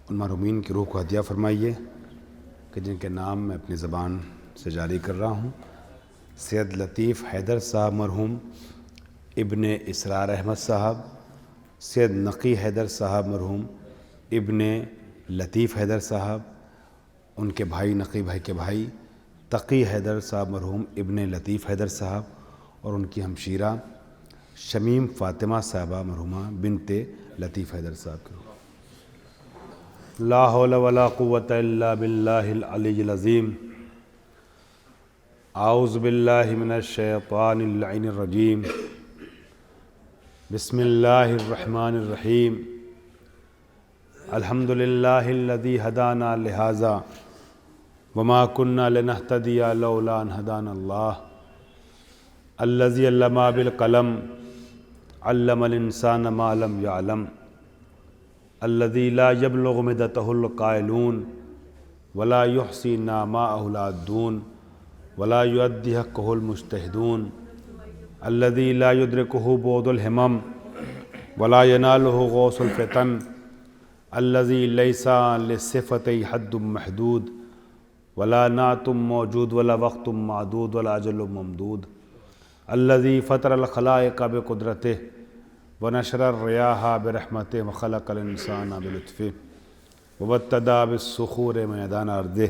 ان مرحومین کی روح کو ہدیہ فرمائیے کہ جن کے نام میں اپنی زبان سے جاری کر رہا ہوں۔ سید لطیف حیدر صاحب مرحوم، ابن اسرار احمد صاحب، سید نقی حیدر صاحب مرحوم، ابن لطیف حیدر صاحب، ان کے بھائی نقی بھائی کے بھائی تقی حیدر صاحب مرحوم، ابن لطیف حیدر صاحب، اور ان کی ہمشیرہ شمیم فاطمہ صاحبہ مرحومہ بنت لطیف حیدر صاحب کی۔ لا حول ولا قوة الا باللہ العلی العظیم۔ اعوذ باللہ من الشیطان اللعین الرجیم۔ بسم اللہ الرحمن الرحیم۔ الحمد للہ الذی ہدانا لہذا وما كنا لنہتدی لولا ان ہدانا اللہ الذی علم بالقلم علم الانسان ما لم یعلم الذی لا یبلغ مدتہ القائلون ولا یحصی نعماءہ العادون ولا یؤدی حقہ المجتہدون الذی لا یدرکہ بعد الہمم ولا ینالہ غوث الفتن الذی لیس لصفتہ حد محدود ولا نعت موجود ولا وقت معدود ولا اجل ممدود الذی فطر الخلائق بقدرتہ ونشر الریاح برحمتہ وخلق الانسان بلطفہ وابتدأ بالصخور میدان ارضہ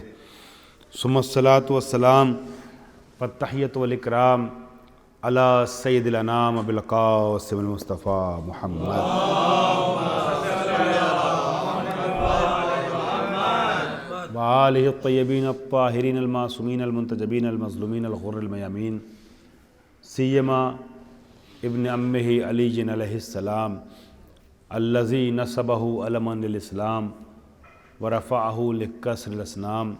ثم الصلاة والسلام والتحیۃ والاکرام علی سید الانام ابوالقاسم المصطفیٰ محمد وآلہ الطیبین الطاہرین المعصومین المنتجبین المظلومین الغر المیامین سیما ابن امہ علی علیہ السلام الذی نصبہ علما للاسلام ورفعہ لکسر الاسنام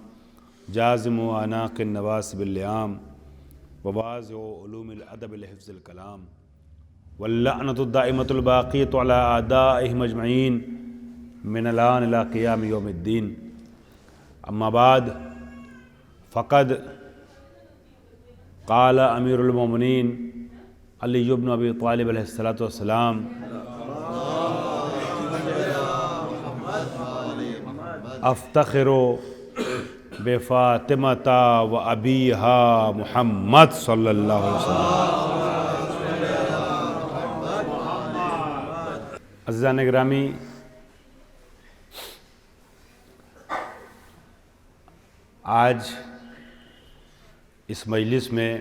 جازم اعناق النواسب اللئام وواضع علوم الادب لحفظ الکلام واللعنۃ الدائمۃ الباقیۃ علی اعدائہم اجمعین من الان الی قیام یوم الدین۔ اما بعد فقد قال امیر المومنین علی بن ابی طالب علیہ الصلاۃ والسلام افتخر بفاطمۃ و ابیہا محمد صلی اللہ علیہ وسلم۔ عزیزان گرامی، آج اس مجلس میں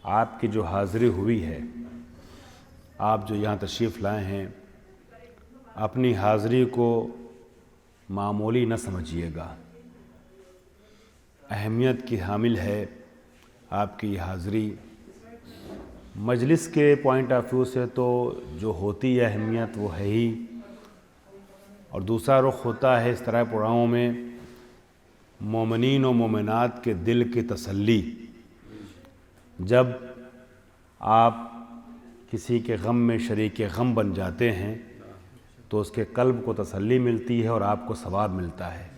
آپ کی جو حاضری ہوئی ہے، آپ جو یہاں تشریف لائے ہیں، اپنی حاضری کو معمولی نہ سمجھیے گا، اہمیت کی حامل ہے آپ کی یہ حاضری۔ مجلس کے پوائنٹ آف ویو سے تو جو ہوتی ہے اہمیت وہ ہے ہی، اور دوسرا رخ ہوتا ہے اس طرح پروگراموں میں مومنین و مومنات کے دل کی تسلی۔ جب آپ کسی کے غم میں شریک غم بن جاتے ہیں تو اس کے قلب کو تسلی ملتی ہے اور آپ کو ثواب ملتا ہے۔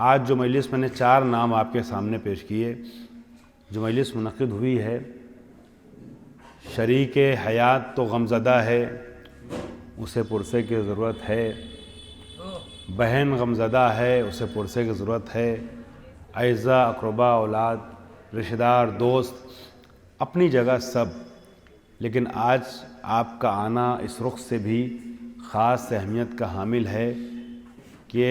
آج جو مجلس میں نے 4 نام آپ کے سامنے پیش کیے، جو مجلس منعقد ہوئی ہے، شریک حیات تو غمزدہ ہے، اسے پرسے کی ضرورت ہے، بہن غمزدہ ہے، اسے پرسے کی ضرورت ہے، اعزاء اقربا اولاد رشتہ دار دوست اپنی جگہ سب، لیکن آج آپ کا آنا اس رخ سے بھی خاص اہمیت کا حامل ہے کہ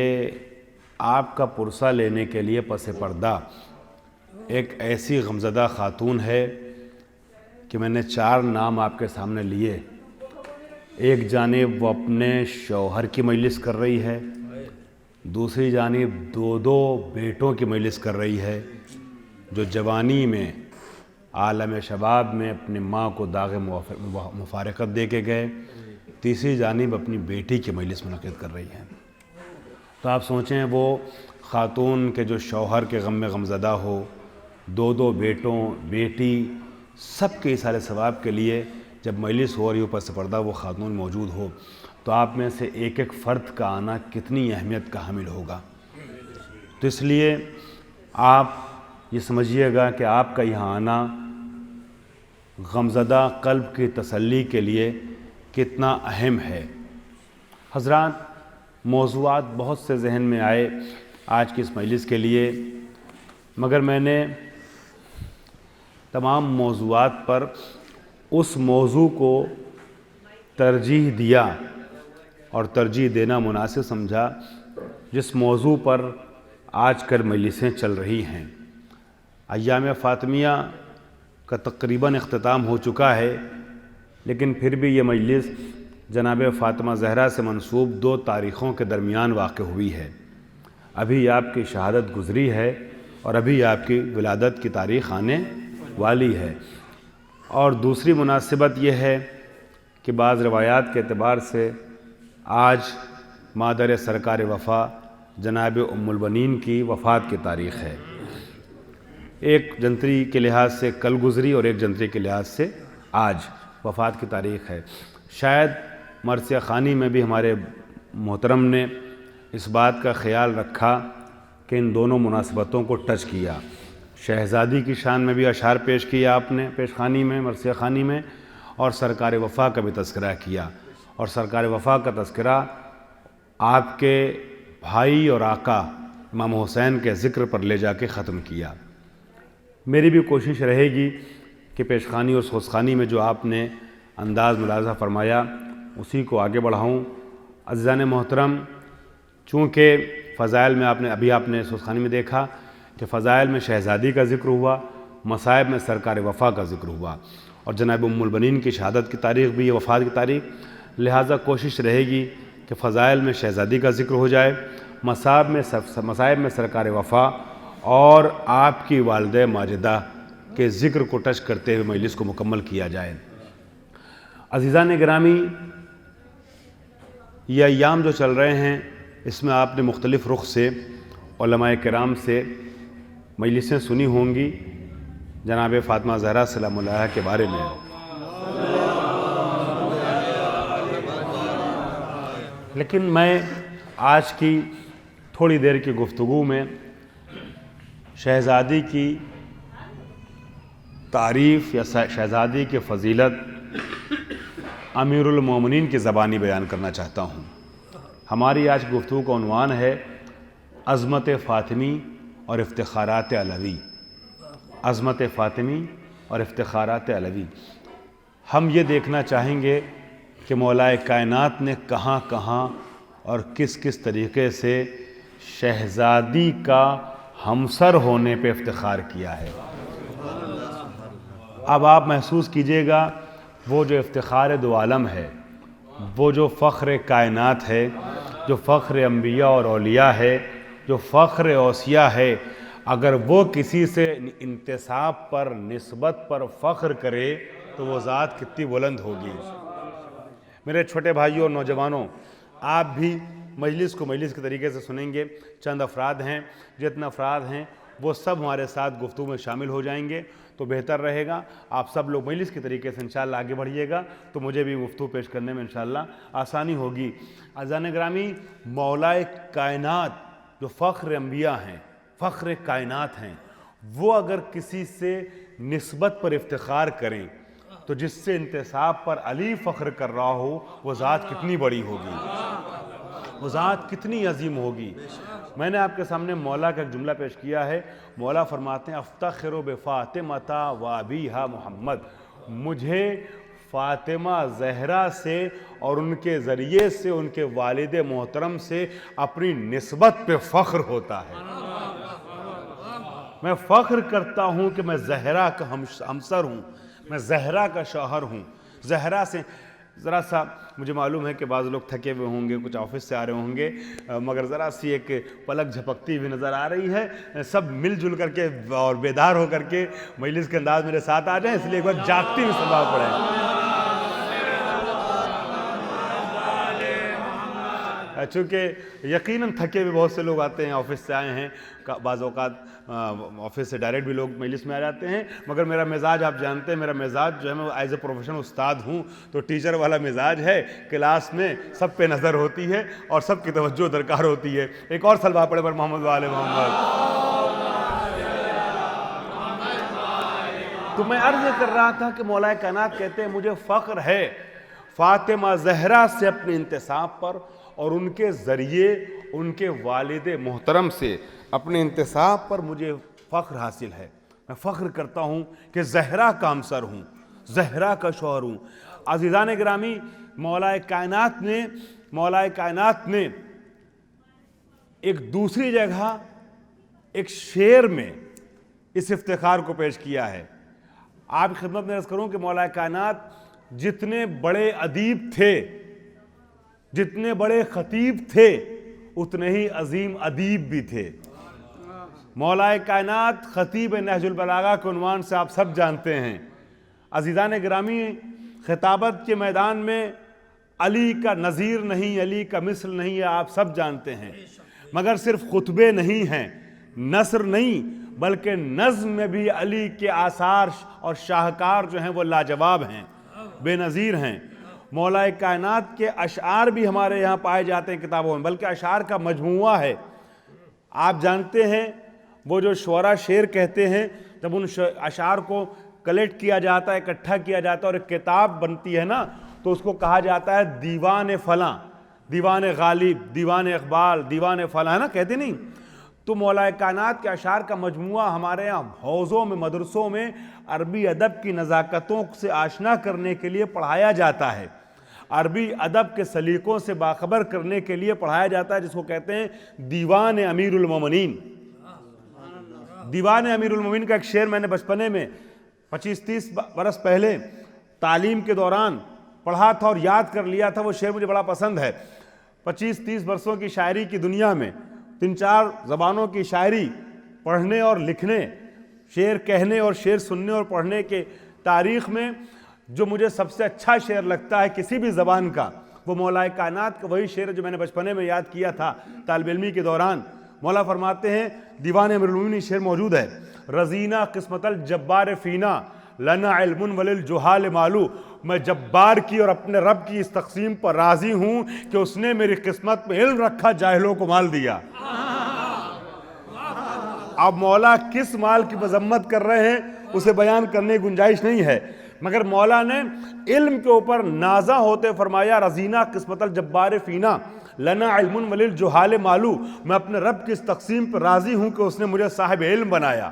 آپ کا پرسہ لینے کے لیے پس پردہ ایک ایسی غمزدہ خاتون ہے کہ میں نے 4 نام آپ کے سامنے لیے۔ ایک جانب وہ اپنے شوہر کی مجلس کر رہی ہے، دوسری جانب 2 بیٹوں کی مجلس کر رہی ہے جو جوانی میں عالم شباب میں اپنی ماں کو داغ مفارقت دے کے گئے، تیسری جانب اپنی بیٹی کی مجلس منعقد کر رہی ہے۔ تو آپ سوچیں وہ خاتون کے جو شوہر کے غم میں غمزدہ ہو، 2 بیٹوں بیٹی سب کے سارے ثواب کے لیے جب مجلس ہو رہی ہو پس پردہ وہ خاتون موجود ہو، تو آپ میں سے ایک فرد کا آنا کتنی اہمیت کا حامل ہوگا۔ تو اس لیے آپ یہ سمجھیے گا کہ آپ کا یہاں آنا غمزدہ قلب کی تسلی کے لیے کتنا اہم ہے۔ حضرات، موضوعات بہت سے ذہن میں آئے آج کی اس مجلس کے لیے، مگر میں نے تمام موضوعات پر اس موضوع کو ترجیح دیا اور ترجیح دینا مناسب سمجھا جس موضوع پر آج کل مجلسیں چل رہی ہیں۔ ایام فاطمیہ کا تقریباً اختتام ہو چکا ہے، لیکن پھر بھی یہ مجلس جناب فاطمہ زہرا سے منسوب 2 تاریخوں کے درمیان واقع ہوئی ہے۔ ابھی آپ کی شہادت گزری ہے اور ابھی آپ کی ولادت کی تاریخ آنے والی ہے۔ اور دوسری مناسبت یہ ہے کہ بعض روایات کے اعتبار سے آج مادر سرکار وفا جناب ام البنین کی وفات کی تاریخ ہے۔ ایک جنتری کے لحاظ سے کل گزری اور ایک جنتری کے لحاظ سے آج وفات کی تاریخ ہے۔ شاید مرثیہ خوانی میں بھی ہمارے محترم نے اس بات کا خیال رکھا کہ ان دونوں مناسبتوں کو ٹچ کیا۔ شہزادی کی شان میں بھی اشعار پیش کیا آپ نے پیش خوانی میں، مرثیہ خوانی میں، اور سرکار وفا کا بھی تذکرہ کیا، اور سرکار وفا کا تذکرہ آپ کے بھائی اور آقا امام حسین کے ذکر پر لے جا کے ختم کیا۔ میری بھی کوشش رہے گی کہ پیش خوانی اور سوز خوانی میں جو آپ نے انداز ملاحظہ فرمایا اسی کو آگے بڑھاؤں۔ عزیزان محترم، چونکہ فضائل میں آپ نے سوز خوانی میں دیکھا کہ فضائل میں شہزادی کا ذکر ہوا، مصائب میں سرکار وفا کا ذکر ہوا، اور جناب ام البنین کی شہادت کی تاریخ بھی ہے، وفات کی تاریخ، لہٰذا کوشش رہے گی کہ فضائل میں شہزادی کا ذکر ہو جائے، مصائب میں سرکار وفا اور آپ کی والدہ ماجدہ کے ذکر کو ٹچ کرتے ہوئے مجلس کو مکمل کیا جائے۔ عزیزان گرامی، یہ ایام جو چل رہے ہیں اس میں آپ نے مختلف رخ سے علماء کرام سے مجلسیں سنی ہوں گی جناب فاطمہ زہرا سلام اللہ علیہا کے بارے میں، لیکن میں آج کی تھوڑی دیر کی گفتگو میں شہزادی کی تعریف یا شہزادی کی فضیلت امیر المومنین کی زبانی بیان کرنا چاہتا ہوں۔ ہماری آج گفتگو کا عنوان ہے عظمت فاطمی اور افتخارات علوی۔ عظمت فاطمی اور افتخارات علوی۔ ہم یہ دیکھنا چاہیں گے کہ مولا کائنات نے کہاں کہاں اور کس کس طریقے سے شہزادی کا ہمسر ہونے پہ افتخار کیا ہے۔ اب آپ محسوس کیجئے گا وہ جو افتخار دو عالم ہے، وہ جو فخر کائنات ہے، جو فخر انبیاء اور اولیاء ہے، جو فخر اوصیاء ہے، اگر وہ کسی سے انتساب پر، نسبت پر فخر کرے تو وہ ذات کتنی بلند ہوگی۔ میرے چھوٹے بھائیوں اور نوجوانوں، آپ بھی مجلس کو مجلس کے طریقے سے سنیں گے۔ چند افراد ہیں، جتنے افراد ہیں وہ سب ہمارے ساتھ گفتگو میں شامل ہو جائیں گے تو بہتر رہے گا۔ آپ سب لوگ مجلس کے طریقے سے انشاءاللہ آگے بڑھیے گا تو مجھے بھی گفتگو پیش کرنے میں انشاءاللہ آسانی ہوگی۔ عزیزان گرامی، مولا کائنات جو فخر انبیاء ہیں، فخر کائنات ہیں، وہ اگر کسی سے نسبت پر افتخار کریں تو جس سے انتساب پر علی فخر کر رہا ہو وہ ذات کتنی بڑی ہوگی، وہ ذات کتنی عظیم ہوگی۔ میں نے آپ کے سامنے مولا کا ایک جملہ پیش کیا ہے۔ مولا فرماتے ہیں افتخر بفاطمۃ و ابیہا محمد، مجھے فاطمہ زہرا سے اور ان کے ذریعے سے ان کے والد محترم سے اپنی نسبت پہ فخر ہوتا ہے۔ میں فخر کرتا ہوں کہ میں زہرا کا ہمسر ہوں، میں زہرا کا شوہر ہوں۔ زہرا سے ذرا سا مجھے معلوم ہے کہ بعض لوگ تھکے ہوئے ہوں گے، کچھ آفس سے آ رہے ہوں گے، مگر ذرا سی ایک پلک جھپکتی ہوئی نظر آ رہی ہے۔ سب مل جل کر کے اور بیدار ہو کر کے مجلس کے انداز میرے ساتھ آ جائیں، اس لیے ایک بار جاگتی ہوئی سلام پڑھیں۔ چونکہ یقیناً تھکے ہوئے بہت سے لوگ آتے ہیں، آفس سے آئے ہیں، بعض اوقات آفس سے ڈائریکٹ بھی لوگ مجلس میں آ جاتے ہیں، مگر میرا مزاج آپ جانتے ہیں، میرا مزاج جو ہے میں ایز اے پروفیشنل استاد ہوں تو ٹیچر والا مزاج ہے۔ کلاس میں سب پہ نظر ہوتی ہے اور سب کی توجہ درکار ہوتی ہے۔ ایک اور سلوات پڑھے پر محمد وآل محمد۔ تو میں عرض کر رہا تھا کہ مولا کائنات کہتے ہیں مجھے فخر ہے فاطمہ زہرا سے اپنے انتساب پر اور ان کے ذریعے ان کے والد محترم سے اپنے انتساب پر مجھے فخر حاصل ہے. میں فخر کرتا ہوں کہ زہرا کا ہمسر ہوں، زہرا کا شوہر ہوں. عزیزان گرامی، مولا کائنات نے ایک دوسری جگہ ایک شعر میں اس افتخار کو پیش کیا ہے. آپ کی خدمت میں عرض کروں کہ مولا کائنات جتنے بڑے ادیب تھے، جتنے بڑے خطیب تھے، اتنے ہی عظیم ادیب بھی تھے. مولا کائنات خطیب نہج البلاغہ کے عنوان سے آپ سب جانتے ہیں. عزیزان گرامی، خطابت کے میدان میں علی کا نظیر نہیں، علی کا مثل نہیں ہے، آپ سب جانتے ہیں. مگر صرف خطبے نہیں ہیں، نثر نہیں، بلکہ نظم میں بھی علی کے آثار اور شاہکار جو ہیں وہ لاجواب ہیں، بے نظیر ہیں. مولا کائنات کے اشعار بھی ہمارے یہاں پائے جاتے ہیں کتابوں میں، بلکہ اشعار کا مجموعہ ہے. آپ جانتے ہیں وہ جو شعرا شعر کہتے ہیں، جب ان اشعار کو کلیکٹ کیا جاتا ہے، اکٹھا کیا جاتا ہے اور ایک کتاب بنتی ہے نا، تو اس کو کہا جاتا ہے دیوان فلاں، دیوان غالب، دیوان اقبال، دیوان فلاں، ہے نا، کہتے نہیں. تو مولا کائنات کے اشعار کا مجموعہ ہمارے یہاں حوضوں میں، مدرسوں میں عربی ادب کی نزاکتوں سے آشنا کرنے کے لیے پڑھایا جاتا ہے، عربی ادب کے سلیقوں سے باخبر کرنے کے لیے پڑھایا جاتا ہے، جس کو کہتے ہیں دیوان امیر المومنین. دیوان امیر المومنین کا ایک شعر میں نے بچپنے میں 25-30 برس پہلے تعلیم کے دوران پڑھا تھا اور یاد کر لیا تھا. وہ شعر مجھے بڑا پسند ہے. 25-30 برسوں کی شاعری کی دنیا میں 3-4 زبانوں کی شاعری پڑھنے اور لکھنے، شعر کہنے اور شعر سننے اور پڑھنے کے تاریخ میں جو مجھے سب سے اچھا شعر لگتا ہے کسی بھی زبان کا، وہ مولا کائنات کا وہی شعر ہے جو میں نے بچپنے میں یاد کیا تھا طالب علمی کے دوران. مولا فرماتے ہیں، دیوان امیر المومنین شعر موجود ہے، رزینہ قسمت الجبار فینا لنا علم وللجہال مالو. میں جبار کی اور اپنے رب کی اس تقسیم پر راضی ہوں کہ اس نے میری قسمت میں علم رکھا، جاہلوں کو مال دیا. اب مولا کس مال کی مذمت کر رہے ہیں اسے بیان کرنے کی گنجائش نہیں ہے، مگر مولا نے علم کے اوپر نازا ہوتے فرمایا، رزینہ قسمت الجبار فینا لنا علم وللجہال مالو. میں اپنے رب کی اس تقسیم پر راضی ہوں کہ اس نے مجھے صاحب علم بنایا،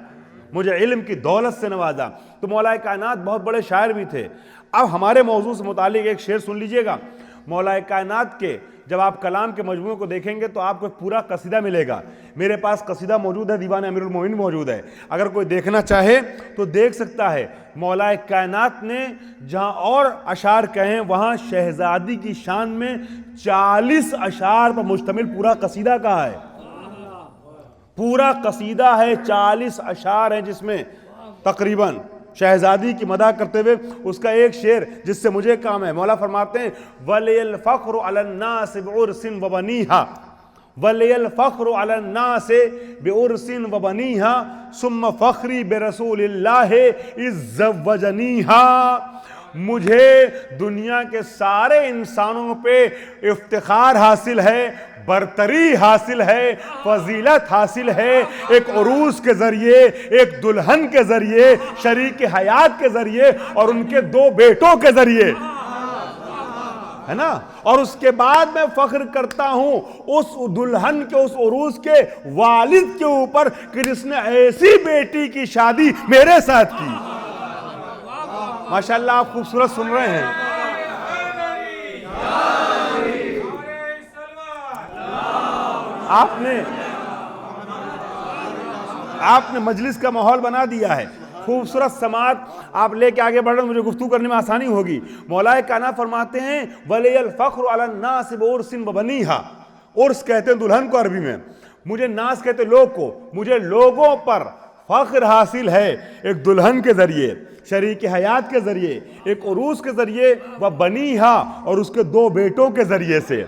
مجھے علم کی دولت سے نوازا. تو مولا کائنات بہت بڑے شاعر بھی تھے. اب ہمارے موضوع سے متعلق ایک شعر سن لیجئے گا. مولا کائنات کے جب آپ کلام کے مجموعے کو دیکھیں گے تو آپ کو ایک پورا قصیدہ ملے گا. میرے پاس قصیدہ موجود ہے، دیوان امیر المومنین موجود ہے، اگر کوئی دیکھنا چاہے تو دیکھ سکتا ہے. مولا کائنات نے جہاں اور اشعار کہیں، وہاں شہزادی کی شان میں 40 اشعار پر مشتمل پورا قصیدہ کہا ہے. پورا قصیدہ ہے، 40 اشعار ہیں جس میں تقریباً شہزادی کی مدح کرتے ہوئے اس کا ایک شعر جس سے مجھے کام ہے. مولا فرماتے ہیں، وَلِيَ الْفَخْرُ عَلَى النَّاسِ بِعُرْسٍ وَبَنِيهَا وَلِيَ الْفَخْرُ عَلَى النَّاسِ بِعُرْسٍ وَبَنِيهَا ثُمَّ فَخْرِي بِرَسُولِ اللَّهِ إِذْ زَوَّجَنِيهَا. مجھے دنیا کے سارے انسانوں پہ افتخار حاصل ہے، برتری حاصل ہے، فضیلت حاصل ہے، ایک عروس کے ذریعے، ایک دلہن کے ذریعے، شریک حیات کے ذریعے اور ان کے 2 بیٹوں کے ذریعے، ہے نا. اور اس کے بعد میں فخر کرتا ہوں اس دلہن کے، اس عروس کے والد کے اوپر کہ جس نے ایسی بیٹی کی شادی میرے ساتھ کی. ماشاءاللہ آپ خوبصورت سن رہے ہیں. آپ نے مجلس کا ماحول بنا دیا ہے، خوبصورت سماعت آپ لے کے آگے بڑھ رہے ہیں، مجھے گفتگو کرنے میں آسانی ہوگی. مولا کائنات فرماتے ہیں، وَلِيَ الْفَخْرُ عَلَى النَّاسِ بِعُرْسٍ وَبَنِيهَا. عرس کہتے ہیں دلہن کو عربی میں، مجھے ناس کہتے ہیں لوگ کو. مجھے لوگوں پر فخر حاصل ہے ایک دلہن کے ذریعے، شریک حیات کے ذریعے، ایک عروس کے ذریعے، وَبَنِيهَا اور اس کے 2 بیٹوں کے ذریعے سے.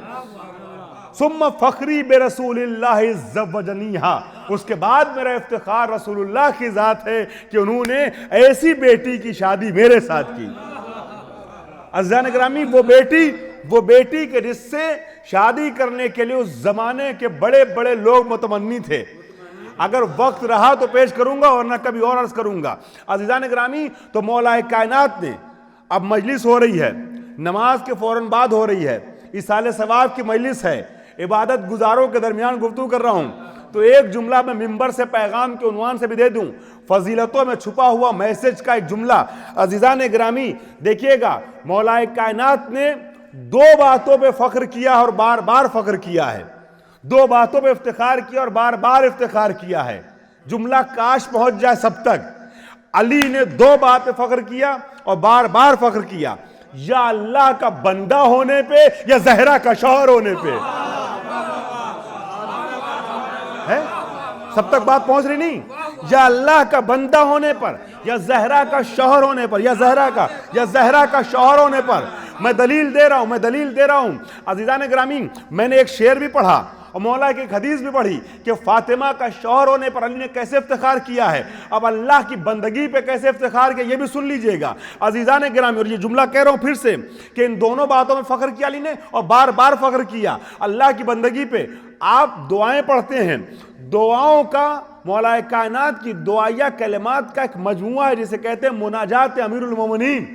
ثم فخری برسول اللہ زوجنیہا. اس کے بعد میرا افتخار رسول اللہ کی ذات ہے کہ انہوں نے ایسی بیٹی کی شادی میرے ساتھ کی. عزیزان گرامی، وہ بیٹی کے جس سے شادی کرنے کے لیے اس زمانے کے بڑے بڑے لوگ متمنی تھے. اگر وقت رہا تو پیش کروں گا ورنہ کبھی اور عرض کروں گا. عزیزان گرامی، تو مولا کائنات نے، اب مجلس ہو رہی ہے، نماز کے فوراً بعد ہو رہی ہے، ایصال ثواب کی مجلس ہے، عبادت گزاروں کے درمیان گفتگو کر رہا ہوں، تو ایک جملہ میں ممبر سے پیغام کے عنوان سے بھی دے دوں، فضیلتوں میں چھپا ہوا میسج کا ایک جملہ۔ عزیزان گرامی دیکھیے گا، مولا کائنات نے دو باتوں پہ فخر کیا اور بار بار فخر کیا ہے، دو باتوں پہ افتخار کیا اور بار بار افتخار کیا ہے، جملہ کاش پہنچ جائے سب تک۔ علی نے دو بات پہ فخر کیا اور بار بار فخر کیا، یا اللہ کا بندہ ہونے پہ یا زہرا کا شوہر ہونے پہ۔ سب تک بات پہنچ رہی نہیں؟ یا اللہ کا بندہ ہونے پر یا زہرا کا شوہر ہونے پر، یا زہرا کا شوہر ہونے پر۔ میں دلیل دے رہا ہوں عزیزان گرامی، میں نے ایک شعر بھی پڑھا اور مولا کی ایک حدیث بھی پڑھی کہ فاطمہ کا شوہر ہونے پر علی نے کیسے افتخار کیا ہے، اب اللہ کی بندگی پہ کیسے افتخار کیا، یہ بھی سن لیجئے گا عزیزان گرامی۔ اور یہ جملہ کہہ رہا ہوں پھر سے کہ ان دونوں باتوں میں فخر کیا علی نے اور بار بار فخر کیا اللہ کی بندگی پہ۔ آپ دعائیں پڑھتے ہیں، دعاؤں کا مولا کائنات کی دعائیہ کلمات کا ایک مجموعہ ہے جسے کہتے ہیں مناجات امیر المومنین۔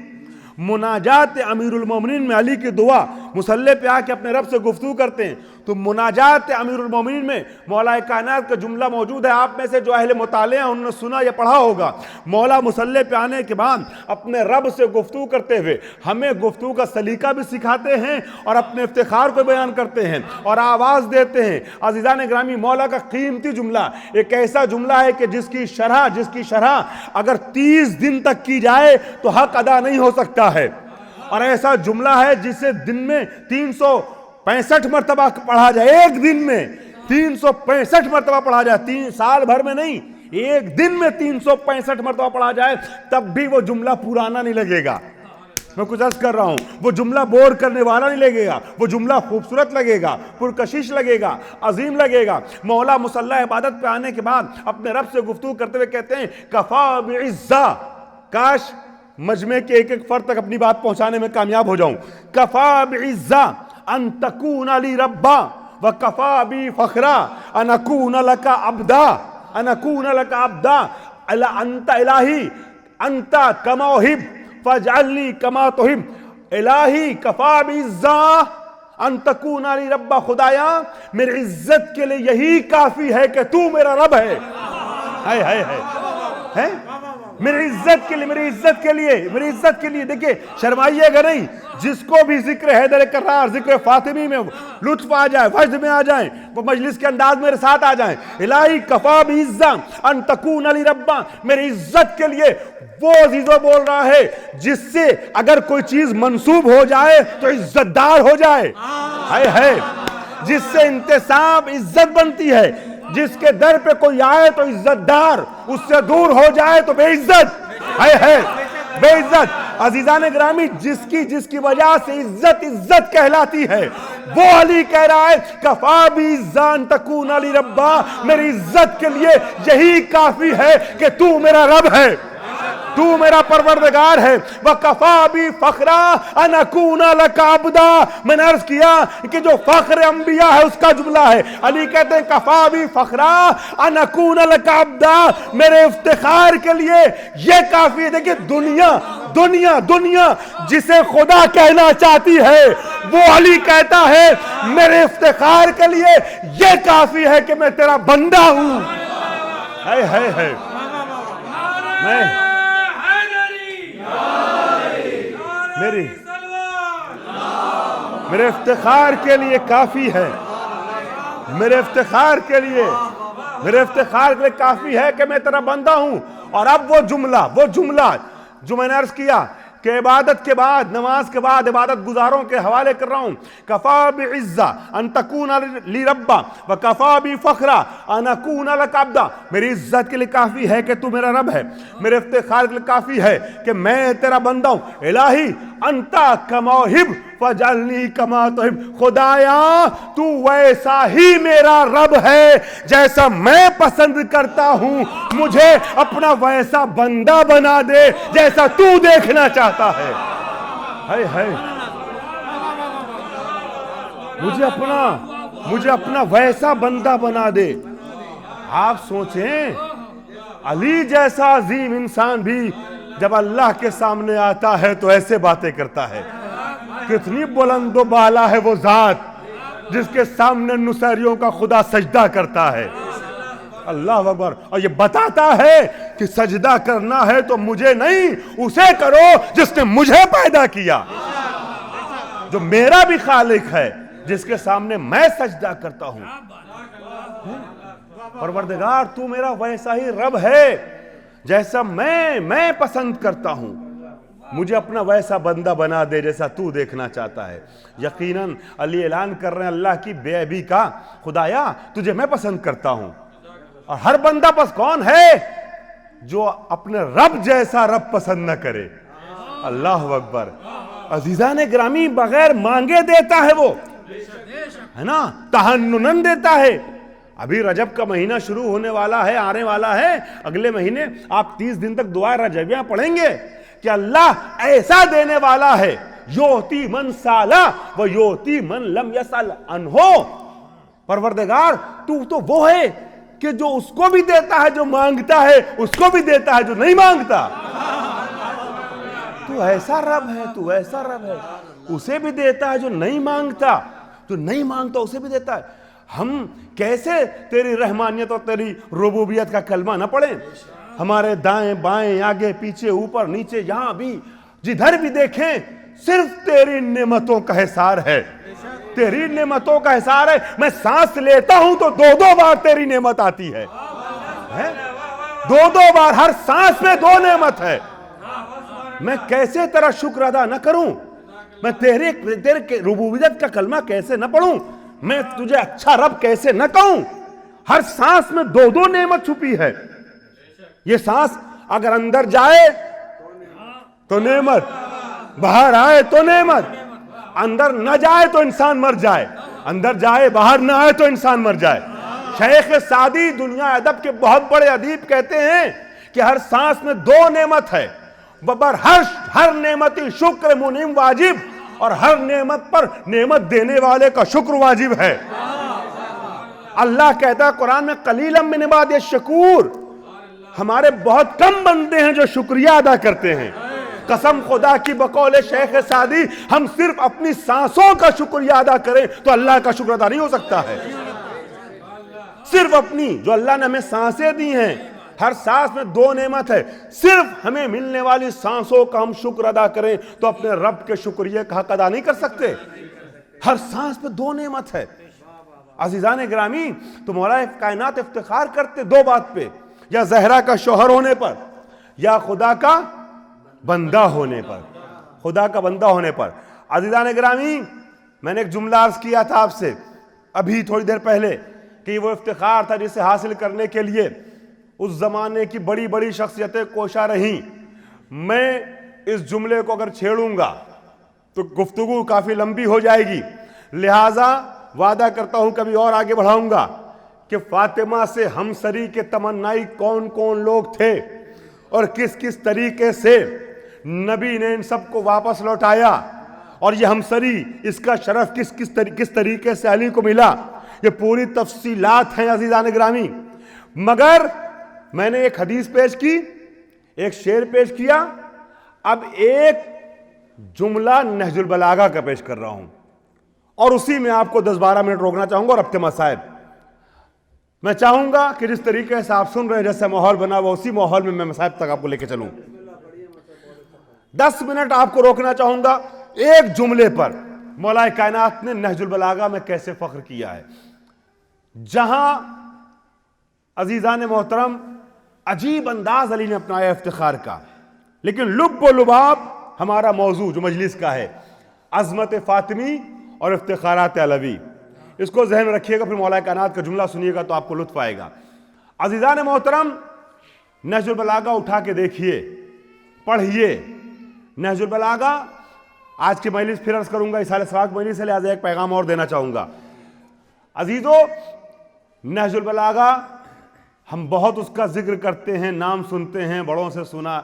مناجات امیر المومنین میں علی کی دعا، مصلی پہ آ کے اپنے رب سے گفتگو کرتے ہیں، تو مناجات امیر المومنین میں مولا کائنات کا جملہ موجود ہے۔ آپ میں سے جو اہل مطالعہ ہیں انہوں نے سنا یا پڑھا ہوگا، مولا مصلی پہ آنے کے بعد اپنے رب سے گفتگو کرتے ہوئے ہمیں گفتگو کا سلیقہ بھی سکھاتے ہیں اور اپنے افتخار کو بیان کرتے ہیں اور آواز دیتے ہیں۔ عزیزان گرامی، مولا کا قیمتی جملہ ایک ایسا جملہ ہے کہ جس کی شرح اگر 30 دن تک کی جائے تو حق ادا نہیں ہو سکتا ہے، اور ایسا جملہ ہے جسے دن میں 365 مرتبہ پڑھا جائے، ایک دن میں 365 مرتبہ پڑھا جائے، 3 سال بھر میں نہیں، ایک دن میں 365 مرتبہ پڑھا جائے تب بھی وہ جملہ پرانا نہیں لگے گا۔ میں کچھ عرض کر رہا ہوں، وہ جملہ بور کرنے والا نہیں لگے گا، وہ جملہ خوبصورت لگے گا، پرکشش لگے گا، عظیم لگے گا۔ مولا مصلی عبادت پہ آنے کے بعد اپنے رب سے گفتگو کرتے ہوئے کہتے ہیں کفا بعزہ، کاش مجمع کے ایک ایک فرد تک اپنی بات پہنچانے میں کامیاب ہو جاؤں۔ کفا بعزہ ان تکون لی ربا وکفا بی فخرا ان اکون لک عبدا، انت الہی انت کما احب فاجعلنی کما تحب، الہی کفا بعزہ ان تکون لی ربا، خدایا میری عزت کے لیے یہی کافی ہے کہ تو میرا رب ہے۔ میری عزت کے لیے دیکھیں، شرمائیے گا نہیں، جس کو بھی ذکر حیدر کرار، ذکر فاطمی میں لطف آ جائے، وجد میں آ جائیں، وہ مجلس کے انداز میرے ساتھ آ جائیں۔ الہی کفا بعزہ ان تکون لی ربا، میری عزت کے لیے وہ عزیزو بول رہا ہے جس سے اگر کوئی چیز منسوب ہو جائے تو عزت دار ہو جائے، جس سے انتساب عزت بنتی ہے، جس کے در پہ کوئی آئے تو عزت دار، اس سے دور ہو جائے تو بے عزت بے عزت۔ عزیزان گرامی، جس کی وجہ سے عزت کہلاتی ہے، وہ علی کہہ رہا ہے کفا بعزہ ان تکون لی ربا، میری عزت کے لیے یہی کافی ہے کہ تو میرا رب ہے، تو میرا پروردگار ہے۔ وَكَفَى بِي فَخْرًا أَنْ أَكُونَ لَكَ عَبْدًا، میں نے عرض کیا کہ جو فخر انبیاء ہے اس کا جملہ ہے۔ علی کہتے ہیں کَفَى بِي فَخْرًا أَنْ أَكُونَ لَكَ عَبْدًا، میرے افتخار کے لیے یہ کافی ہے۔ دیکھیں دنیا جسے خدا کہنا چاہتی ہے، وہ علی کہتا ہے میرے افتخار کے لیے یہ کافی ہے کہ میں تیرا بندہ ہوں۔ میرے افتخار کے لیے کافی ہے، میرے افتخار کے لیے کافی ہے کہ میں تیرا بندہ ہوں۔ اور اب وہ جملہ جو میں نے عرض کیا کہ عبادت کے بعد، نماز کے بعد عبادت گزاروں کے حوالے کر رہا ہوں، کفا بعزہ ان تکون لی ربا وکفا بی فخرا ان اکون لک عبدا، میری عزت کے لیے کافی ہے کہ تو میرا رب ہے، میرے افتخار کے لیے کافی ہے کہ میں تیرا بندہ ہوں۔ الہی انت کما احب فاجعلنی کما تحب، خدایا تو ویسا ہی میرا رب ہے جیسا میں پسند کرتا ہوں، مجھے اپنا ویسا بندہ بنا دے جیسا تو دیکھنا چاہتا ہے۔ مجھے اپنا ویسا بندہ بنا دے۔ آپ سوچیں، علی جیسا عظیم انسان بھی جب اللہ کے سامنے آتا ہے تو ایسے باتیں کرتا ہے۔ کتنی بلند و بالا ہے وہ ذات جس کے سامنے نصیریوں کا خدا سجدہ کرتا ہے. اللہ اکبر. اور یہ بتاتا ہے کہ سجدہ کرنا ہے تو مجھے نہیں اسے کرو جس نے مجھے پیدا کیا, جو میرا بھی خالق ہے, جس کے سامنے میں سجدہ کرتا ہوں. پروردگار تو میرا ویسا ہی رب ہے جیسا میں پسند کرتا ہوں. مجھے اپنا ویسا بندہ بنا دے جیسا تو دیکھنا چاہتا ہے. یقیناً علی اعلان کر رہے ہیں اللہ کی بے عیبی کا, خدایا تجھے میں پسند کرتا ہوں. اور ہر بندہ پس کون ہے جو اپنے رب جیسا رب پسند نہ کرے. اللہ اکبر. عزیزان گرامی, بغیر مانگے دیتا ہے وہ, ہے نا, تحننن دیتا ہے. ابھی رجب کا مہینہ شروع ہونے والا ہے, آنے والا ہے. اگلے مہینے آپ 30 دن تک دعائیں رجبیاں پڑھیں گے کہ اللہ ایسا دینے والا ہے, یوتی من سالا و یوتی من لم یسل عنہ. پروردگار تو وہ ہے کہ جو اس کو بھی دیتا ہے جو مانگتا ہے, اس کو بھی دیتا ہے جو نہیں مانگتا. تو ایسا رب ہے, تو ایسا رب ہے. اسے بھی دیتا ہے جو نہیں مانگتا, جو نہیں مانگتا اسے بھی دیتا ہے. ہم کیسے تیری رحمانیت اور تیری ربوبیت کا کلمہ نہ پڑھیں؟ ہمارے دائیں بائیں آگے پیچھے اوپر نیچے یہاں بھی جدھر بھی دیکھیں صرف تیری نعمتوں کا حصار ہے, تیری نعمتوں کا حصار ہے. میں سانس لیتا ہوں تو 2 بار تیری نعمت آتی ہے, 2 بار, ہر سانس میں 2 نعمت ہے. میں کیسے تیرا شکر ادا نہ کروں؟ میں تیرے ربوبیت کا کلمہ کیسے نہ پڑھوں؟ میں تجھے اچھا رب کیسے نہ کہوں؟ ہر سانس میں 2 نعمت چھپی ہے. یہ سانس اگر اندر جائے تو نعمت, باہر آئے تو نعمت. اندر نہ جائے تو انسان مر جائے, اندر جائے باہر نہ آئے تو انسان مر جائے. شیخ سعدی دنیا ادب کے بہت بڑے ادیب کہتے ہیں کہ ہر سانس میں 2 نعمت ہے. ببر ہر نعمتی شکر منعم واجب, اور ہر نعمت پر نعمت دینے والے کا شکر واجب ہے. اللہ کہتا ہے قرآن میں قلیلا من عبادی الشکور, ہمارے بہت کم بندے ہیں جو شکریہ ادا کرتے ہیں. قسم خدا کی بقول شیخ سعدی, ہم صرف اپنی سانسوں کا شکریہ ادا کریں تو اللہ کا شکر ادا نہیں ہو سکتا ہے. صرف اپنی, جو اللہ نے ہمیں سانسیں دی ہیں, ہر سانس میں 2 نعمت ہے, صرف ہمیں ملنے والی سانسوں کا ہم شکر ادا کریں تو اپنے رب کے شکریہ کا حق ادا نہیں کر سکتے. ہر سانس میں 2 نعمت ہے. عزیزان گرامی, تو مولا کائنات افتخار کرتے 2 بات پہ, یا زہرا کا شوہر ہونے پر, یا خدا کا بندہ ہونے پر. خدا کا بندہ ہونے پر. عزیزان گرامی, میں نے ایک جملہ عرض کیا تھا آپ سے ابھی تھوڑی دیر پہلے کہ وہ افتخار تھا جسے حاصل کرنے کے لیے اس زمانے کی بڑی بڑی شخصیتیں کوشاں رہیں. میں اس جملے کو اگر چھیڑوں گا تو گفتگو کافی لمبی ہو جائے گی, لہٰذا وعدہ کرتا ہوں کبھی اور آگے بڑھاؤں گا کہ فاطمہ سے ہمسری کے تمنائی کون کون لوگ تھے اور کس کس طریقے سے نبی نے ان سب کو واپس لوٹایا, اور یہ ہمسری, اس کا شرف کس طریقے سے علی کو ملا. یہ پوری تفصیلات ہیں عزیزان گرامی. مگر میں نے ایک حدیث پیش کی, ایک شعر پیش کیا, اب ایک جملہ نہج البلاغہ کا پیش کر رہا ہوں, اور اسی میں آپ کو 10-12 منٹ روکنا چاہوں گا. اور ابتما صاحب, میں چاہوں گا کہ جس طریقے سے آپ سن رہے ہیں, جیسا ماحول بنا ہوا, اسی ماحول میں صاحب تک آپ کو لے کے چلوں. 10 منٹ آپ کو روکنا چاہوں گا ایک جملے پر. مولا کائنات نے نہج البلاغہ میں کیسے فخر کیا ہے, جہاں عزیزان محترم عجیب انداز علی نے اپنایا افتخار کا, لیکن لب و لباب ہمارا موضوع جو مجلس کا ہے, عظمت فاطمی اور افتخارات علوی. اس کو ذہن میں رکھیے گا, پھر مولا کائنات کا جملہ سنیے گا تو آپ کو لطف آئے گا. عزیزان محترم, نہج البلاغہ اٹھا کے دیکھیے, پڑھیے. نہج البلاغہ آج کی مجلس پھر عرض کروں گا, اس سال سواق مجلس ہے, لہٰذا ایک پیغام اور دینا چاہوں گا. عزیزو, نہج البلاغہ ہم بہت اس کا ذکر کرتے ہیں, نام سنتے ہیں, بڑوں سے سنا,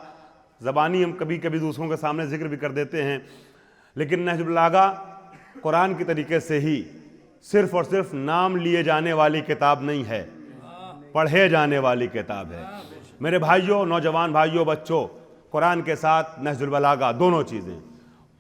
زبانی ہم کبھی کبھی دوسروں کے سامنے ذکر بھی کر دیتے ہیں, لیکن نہج البلاغہ قرآن کی طریقے سے ہی صرف اور صرف نام لیے جانے والی کتاب نہیں ہے, پڑھے جانے والی کتاب ہے. میرے بھائیوں, نوجوان بھائیوں, بچوں, قرآن کے ساتھ نہج البلاغہ دونوں چیزیں,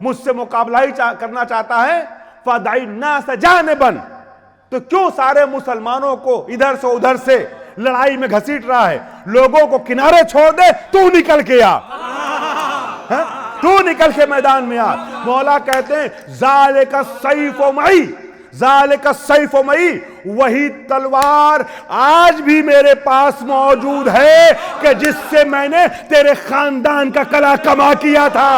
مجھ سے مقابلہ ہی کرنا چاہتا ہے فَدَعِ النَّاسَ جَانِبًا، تو کیوں سارے مسلمانوں کو ادھر سے ادھر سے لڑائی میں گھسیٹ رہا ہے؟ لوگوں کو کنارے چھوڑ دے، تو نکل کے آ، تو نکل کے میدان میں آ۔ مولا کہتے ہیں ذَلِكَ السَّيْفُ مَعِي، ذَلِكَ السَّيْفُ مَعِي، وہی تلوار آج بھی میرے پاس موجود ہے کہ جس سے میں نے تیرے خاندان کا کلا کما کیا تھا،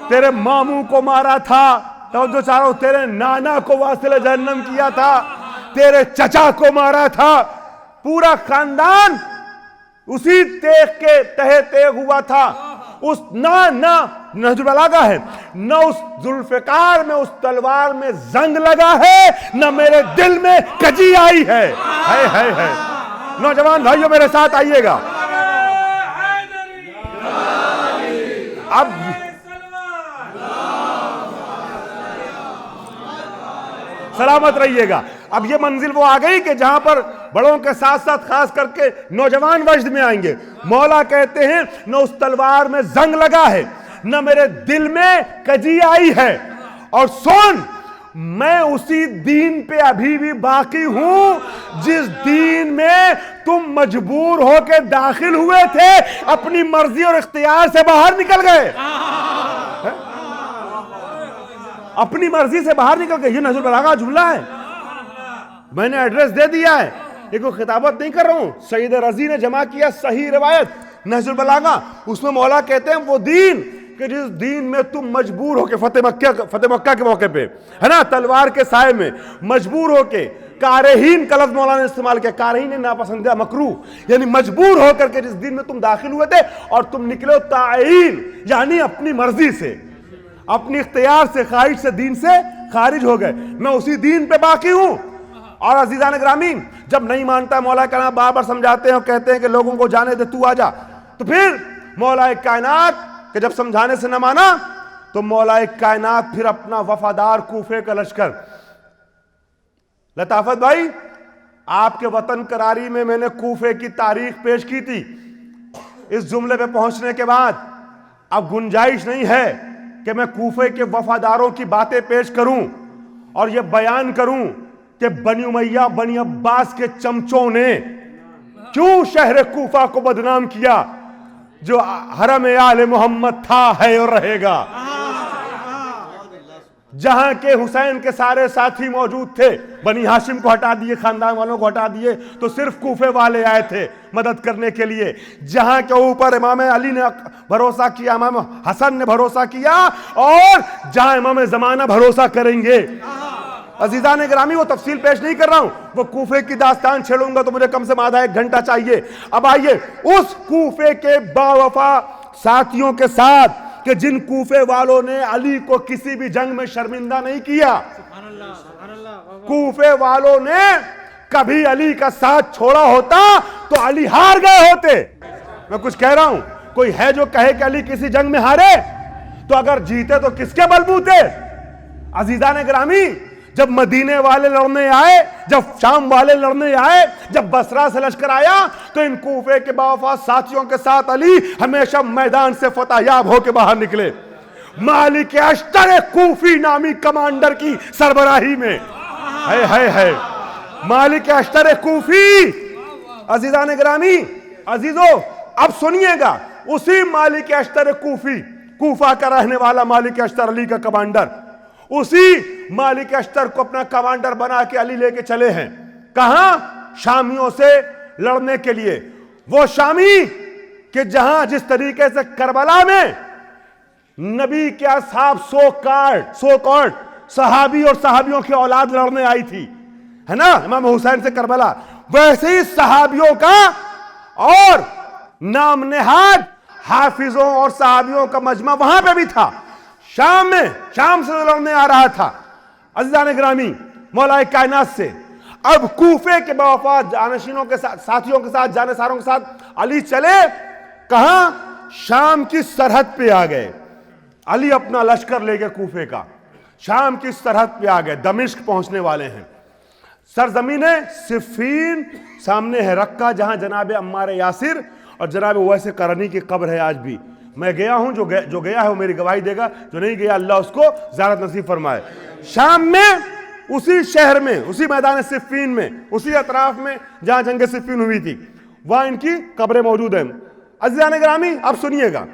تیرے ماموں کو مارا تھا، توجہ چاہو، تیرے نانا کو واصل جہنم کیا تھا، تیرے چچا کو مارا تھا، پورا خاندان اسی تیغ کے تہے تیغ ہوا تھا۔ اس نہ نہج البلاغہ ہے، نہ اس ذوالفقار میں، اس تلوار میں زنگ لگا ہے، نہ میرے دل میں کجی آئی ہے۔ نوجوان بھائیوں میرے ساتھ آئیے گا، اب سلامت رہیے گا۔ اب یہ منزل وہ آ گئی کہ جہاں پر بڑوں کے ساتھ ساتھ خاص کر کے نوجوان وجد میں آئیں گے۔ مولا کہتے ہیں نہ اس تلوار میں زنگ لگا ہے، نہ میرے دل میں کجی آئی ہے، اور سن، میں اسی دین پہ ابھی بھی باقی ہوں جس دین میں تم مجبور ہو کے داخل ہوئے تھے، اپنی مرضی اور اختیار سے باہر نکل گئے، اپنی مرضی سے باہر نکل گئے۔ یہ نہج البلاغہ جملہ ہے، میں نے ایڈریس دے دیا ہے، یہ کوئی خطابت نہیں کر رہا ہوں، سید رضی نے جمع کیا صحیح روایت نہج البلاغہ، اس میں مولا کہتے ہیں وہ دین کہ جس دین میں تم مجبور ہو کے فتح مکہ کے موقع پہ، ہے نا، تلوار کے سائے میں مجبور ہو کے، کارہین کا لفظ مولا نے استعمال کیا، کارہین ناپسندیدہ مکروہ، یعنی مجبور ہو کر کے جس دین میں تم داخل ہوئے تھے اور تم نکلے ہو تعیین، یعنی اپنی مرضی سے، اپنی اختیار سے، خواہش سے دین سے خارج ہو گئے، میں اسی دین پہ باقی ہوں۔ اور عزیزان گرامی، جب نہیں مانتا مولا کا نام بار بار سمجھاتے ہیں اور کہتے ہیں کہ لوگوں کو جانے دے، تو آ جا، تو پھر مولا کائنات کہ جب سمجھانے سے نہ مانا تو مولا کائنات پھر اپنا وفادار کوفے کا لشکر، لطافت بھائی آپ کے وطن قراری میں نے کوفے کی تاریخ پیش کی تھی، اس جملے پہ پہنچنے کے بعد اب گنجائش نہیں ہے کہ میں کوفے کے وفاداروں کی باتیں پیش کروں اور یہ بیان کروں کہ بنی امیہ بنی عباس کے چمچوں نے کیوں شہر کوفہ کو بدنام کیا جو حرم آل محمد تھا، ہے اور رہے گا، جہاں کے حسین کے سارے ساتھی موجود تھے، بنی ہاشم کو ہٹا دیے، خاندان والوں کو ہٹا دیے، تو صرف کوفے والے آئے تھے مدد کرنے کے لیے، جہاں کے اوپر امام علی نے بھروسہ کیا، امام حسن نے بھروسہ کیا، اور جہاں امام زمانہ بھروسہ کریں گے۔ عزیزان گرامی وہ تفصیل پیش نہیں کر رہا ہوں، وہ کوفے کی داستان چھیڑوں گا تو مجھے کم سے کم آدھا 1 گھنٹہ چاہیے۔ اب آئیے اس کوفے کے باوفا ساتھیوں کے ساتھ کہ جن کوفے والوں نے علی کو کسی بھی جنگ میں شرمندہ نہیں کیا، کوفے والوں نے کبھی علی کا ساتھ چھوڑا ہوتا تو علی ہار گئے ہوتے۔ میں کچھ کہہ رہا ہوں، کوئی ہے جو کہے کہ علی کسی جنگ میں ہارے؟ تو اگر جیتے تو کس کے بلبوتے؟ عزیزان گرامی، جب مدینے والے لڑنے آئے، جب شام والے لڑنے آئے، جب بصرہ سے لشکر آیا، تو ان کوفے کے باوفا ساتھیوں کے ساتھ علی ہمیشہ میدان سے فتح یاب ہو کے باہر نکلے، مالک اشتر کوفی نامی کمانڈر کی سربراہی میں، ہے مالک اشتر کوفی۔ عزیزان گرامی، عزیزو اب سنیے گا، اسی مالک اشتر کوفی، کوفہ کا رہنے والا مالک اشتر علی کا کمانڈر، اسی مالک اشتر کو اپنا کمانڈر بنا کے علی لے کے چلے ہیں، کہاں؟ شامیوں سے لڑنے کے لیے۔ وہ شامی کہ جہاں جس طریقے سے کربلا میں نبی کے اصحاب سو کارڈ صحابی اور صحابیوں کی اولاد لڑنے آئی تھی، ہے نا، امام حسین سے کربلا، ویسے ہی صحابیوں کا اور نام نہاد حافظوں اور صحابیوں کا مجمع وہاں پہ بھی تھا، شام سے لڑنے آ رہا تھا۔ عزیزان گرامی، مولا کائنات سے اب کوفے کے باوفا جانشینوں کے ساتھ، ساتھیوں کے ساتھ، جانثاروں کے ساتھ علی چلے، کہاں؟ شام کی سرحد پہ آ گئے۔ علی اپنا لشکر لے کے کوفے کا شام کی سرحد پہ آ گئے، دمشق پہنچنے والے ہیں۔ سرزمین صفین سامنے ہے، رقہ جہاں جناب عمار یاسر اور جناب اویس قرنی کی قبر ہے، آج بھی میں گیا ہوں, جو گیا ہے وہ میری گواہی دے گا, جو نہیں گیا اللہ اس کو زیارت نصیب فرمائے. شام میں اسی شہر میں, اسی میدان صفین میں, اسی اطراف میں جہاں جنگ صفین ہوئی تھی, وہاں ان کی قبریں موجود ہیں. عزیزان گرامی اب سنیے گا,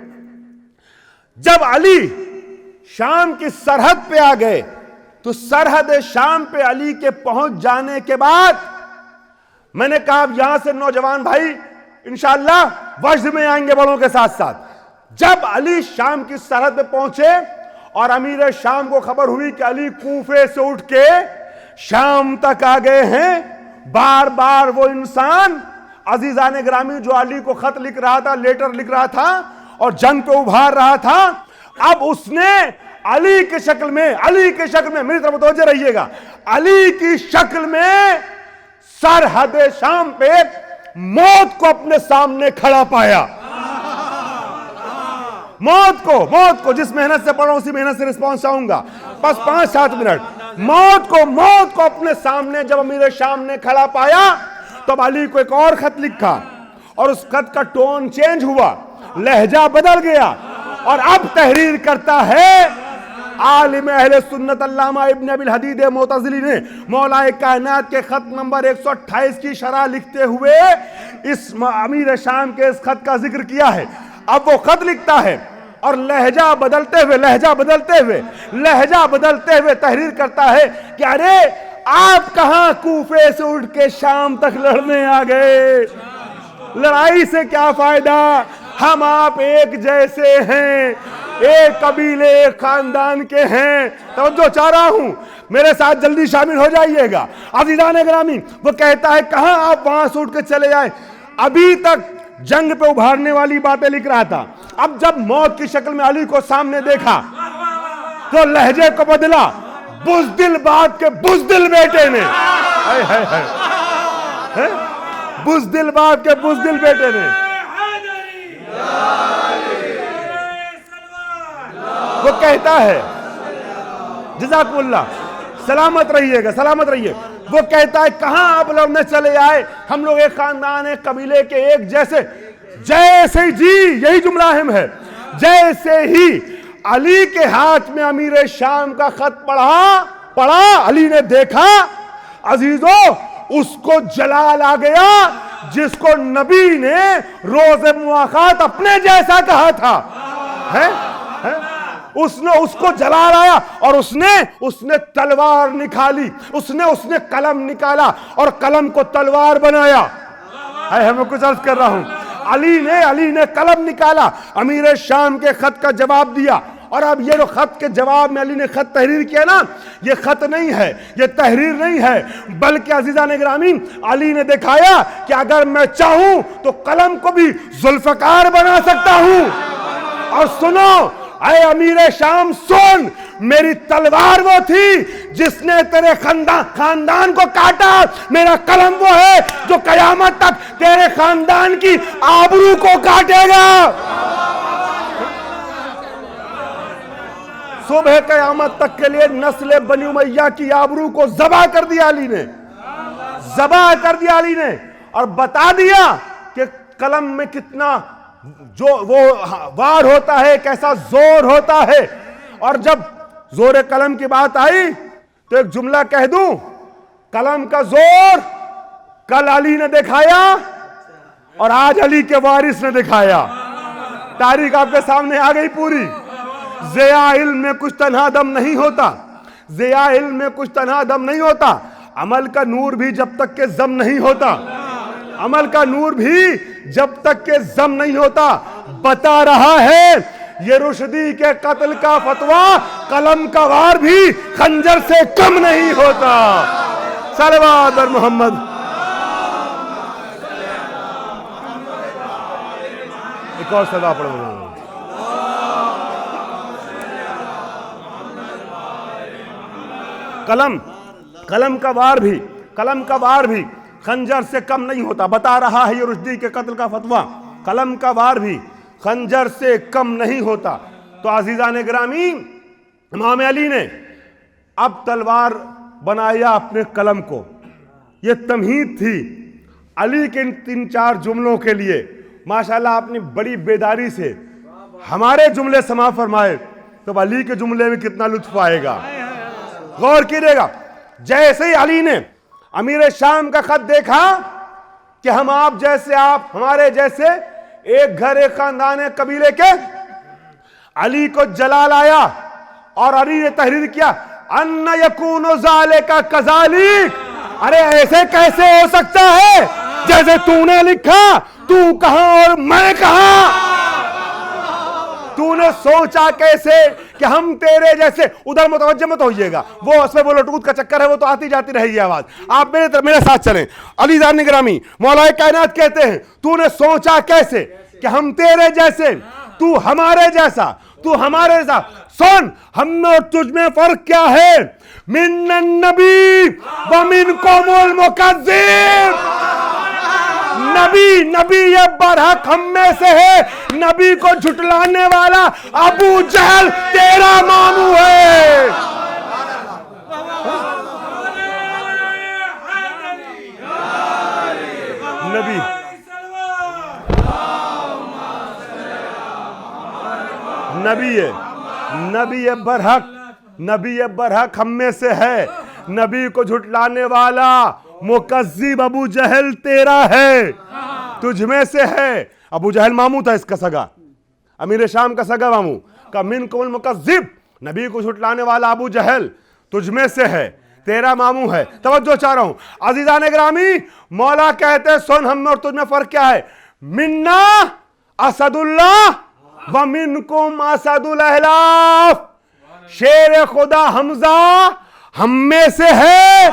جب علی شام کی سرحد پہ آ گئے تو سرحد شام پہ علی کے پہنچ جانے کے بعد میں نے کہا اب یہاں سے نوجوان بھائی انشاءاللہ وجد میں آئیں گے بڑوں کے ساتھ ساتھ. جب علی شام کی سرحد پہ پہنچے اور امیر شام کو خبر ہوئی کہ علی کوفے سے اٹھ کے شام تک آ گئے ہیں, بار بار وہ انسان عزیزان گرامی جو علی کو خط لکھ رہا تھا, لیٹر لکھ رہا تھا اور جنگ پہ ابھار رہا تھا, اب اس نے علی کی شکل میں میری طرف توجہ رہیے گا, علی کی شکل میں سرحد شام پہ موت کو اپنے سامنے کھڑا پایا. موت کو جس محنت سے پڑھا اسی محنت سے رسپانس چاہوں گا, بس 5-7 منٹ. موت کو اپنے سامنے جب امیر شام نے کھڑا پایا تب علی کو ایک اور خط لکھا اور اس خط کا ٹون چینج ہوا, لہجہ بدل گیا اور اب تحریر کرتا ہے عالم اہل سنت علامہ ابن ابی الحدید معتزلی نے مولا کائنات کے خط نمبر 128 کی شرح لکھتے ہوئے اس امیر شام کے اس خط کا ذکر کیا ہے. اب وہ خط لکھتا ہے اور لہجہ بدلتے ہوئے تحریر کرتا ہے کہ ارے آپ کہاں کوفے سے اٹھ کے شام تک لڑنے آ گئے, لڑائی سے کیا فائدہ, ہم آپ ایک جیسے ہیں, ایک قبیلے ایک خاندان کے ہیں. توجہ چاہ رہا ہوں, میرے ساتھ جلدی شامل ہو جائیے گا. عزیزان گرامی وہ کہتا ہے کہاں آپ وہاں سے اٹھ کے چلے جائیں, ابھی تک جنگ پہ ابھارنے والی باتیں لکھ رہا تھا, اب جب موت کی شکل میں علی کو سامنے دیکھا تو لہجے کو بدلا, بزدل بات کے بزدل بیٹے نے, بزدل بات کے بزدل بیٹے نے وہ کہتا ہے جزاکم اللہ, سلامت رہیے, وہ کہتا ہے کہاں آپ لڑنے چلے آئے, ہم لوگ ایک خاندان ایک قبیلے کے ایک جیسے جی یہی جملہ اہم ہے. جیسے ہی علی کے ہاتھ میں امیر شام کا خط پڑھا علی نے دیکھا, عزیزو اس کو جلال آ گیا جس کو نبی نے روز مواخات اپنے جیسا کہا تھا. اس کو جلال آیا اور اس نے تلوار نکالی, اس نے قلم نکالا اور قلم کو تلوار بنایا. میں کچھ عرض کر رہا ہوں, علی نے قلم نکالا, امیر شام کے خط کا جواب دیا. اور اب یہ جو خط کے جواب میں علی نے خط تحریر کیا نا, یہ خط نہیں ہے, یہ تحریر نہیں ہے, بلکہ عزیزان گرامی علی نے دکھایا کہ اگر میں چاہوں تو قلم کو بھی ذوالفقار بنا سکتا ہوں. اور سنو اے امیر شام سن, میری تلوار وہ تھی جس نے تیرے خاندان کو کاٹا, میرا قلم وہ ہے جو قیامت تک تیرے خاندان کی آبرو کو کاٹے گا. صبح قیامت تک کے لیے نسل بنی امیہ کی آبرو کو ذبح کر دیا علی نے, اور بتا دیا کہ قلم میں کتنا جو وہ وار ہوتا ہے, کیسا زور ہوتا ہے. اور جب زور قلم کی بات آئی تو ایک جملہ کہہ دوں, قلم کا زور کل علی نے دکھایا اور آج علی کے وارث نے دکھایا. تاریخ آپ کے سامنے آ گئی پوری. ضیاء علم میں کچھ تنہا دم نہیں ہوتا, عمل کا نور بھی جب تک کہ زم نہیں ہوتا, بتا رہا ہے یہ رشدی کے قتل کا فتویٰ, قلم کا وار بھی خنجر سے کم نہیں ہوتا. صلوات بر محمد. ایک اور صدا پڑھو. قلم کا وار بھی خنجر سے کم نہیں ہوتا, بتا رہا ہے یہ رشدی کے قتل کا فتویٰ, قلم کا وار بھی خنجر سے کم نہیں ہوتا. تو عزیزان گرامی امام علی نے اب تلوار بنایا اپنے قلم کو. یہ تمہید تھی علی کے ان 3-4 جملوں کے لیے. ماشاءاللہ آپ نے بڑی بیداری سے ہمارے جملے سما فرمائے تو علی کے جملے میں کتنا لطف آئے گا. غور کیجئے گا, جیسے ہی علی نے امیر شام کا خط دیکھا کہ ہم آپ جیسے, آپ ہمارے جیسے, ایک گھر ایک خاندان ایک قبیلے کے, علی کو جلال آیا اور علی نے تحریر کیا ان یکون ذالک کذالک, ارے ایسے کیسے ہو سکتا ہے جیسے تو نے لکھا, تو کہاں اور میں کہاں, تو نے سوچا کیسے کہ ہم تیرے جیسے. ادھر متوجہ مت ہوئیے گا, وہ اس میں بلوٹوتھ کا چکر ہے, وہ تو آتی جاتی رہے گی آواز, آپ میرے ساتھ چلیں. علی زان گرامی مولا کائنات کہتے ہیں تو نے سوچا کیسے کہ ہم تیرے جیسے, تو ہمارے جیسا, تو ہمارے جیسا. سن, ہم میں اور تجھ میں فرق کیا ہے, من النبی ومنکم المکذب. نبی یہ برحق ہم میں سے ہے, نبی کو جھٹلانے والا ابو جہل تیرا ماموں ہے. نبی یہ برحق ہم میں سے ہے, نبی کو جھٹلانے والا مکذب ابو جہل تیرا ہے, تجھ میں سے ہے. ابو جہل ماموں تھا اس کا سگا, امیر شام کا سگا ماموں کا. منکم المکذب, نبی کو جھٹلانے والا ابو جہل تجھ میں سے ہے, تیرا ماموں ہے. توجہ چاہ رہا ہوں عزیزان گرامی, مولا کہتے ہیں سن, ہم میں اور تجھ میں فرق کیا ہے, منا اسد اللہ ومنکم اسد الاحلاف. شیر خدا حمزہ ہم میں سے ہے,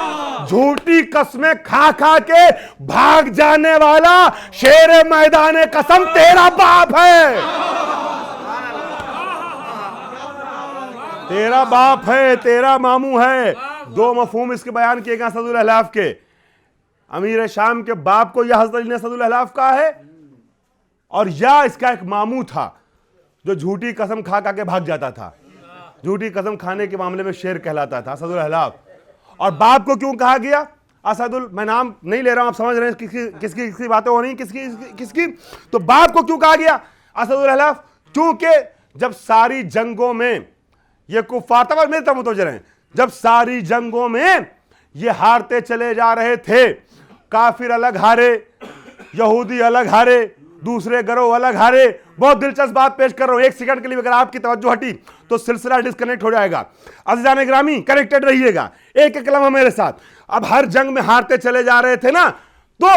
جھوٹی قسمیں کھا کھا کے بھاگ جانے والا شیر میدان قسم تیرا باپ ہے, تیرا باپ ہے, تیرا ماموں ہے. دو مفہوم اس کے بیان کیے گئے اسد الاحلاف کے. امیر شام کے باپ کو یا حضرت علی نے اسد الاحلاف کہا ہے, اور یا اس کا ایک ماموں تھا جو جھوٹی قسم کھا کھا کے بھاگ جاتا تھا, جھوٹی قسم کھانے کے معاملے میں شیر کہلاتا تھا اسد الاحلاف. اور باپ کو کیوں کہا گیا میں نام نہیں لے رہا ہوں, آپ سمجھ رہے ہیں کس کی باتیں ہو رہی ہیں, کس کی. تو باپ کو کیوں کہا گیا اسد الاحلاف, کیونکہ جب ساری جنگوں میں یہ کفار, تب میرے طرف متوجہ رہیں, جب ساری جنگوں میں یہ ہارتے چلے جا رہے تھے, کافر الگ ہارے, یہودی الگ ہارے, دوسرے گروہ الگ ہارے. بہت دلچسپ بات پیش کر رہا ہوں, ایک سیکنڈ کے لیے اگر آپ کی توجہ ہٹی تو سلسلہ ڈسکنیکٹ ہو جائے گا. عزیزان گرامی کنیکٹڈ رہیے گا, ایک ایک لمحہ میرے ساتھ. اب ہر جنگ میں ہارتے چلے جا رہے تھے نا, تو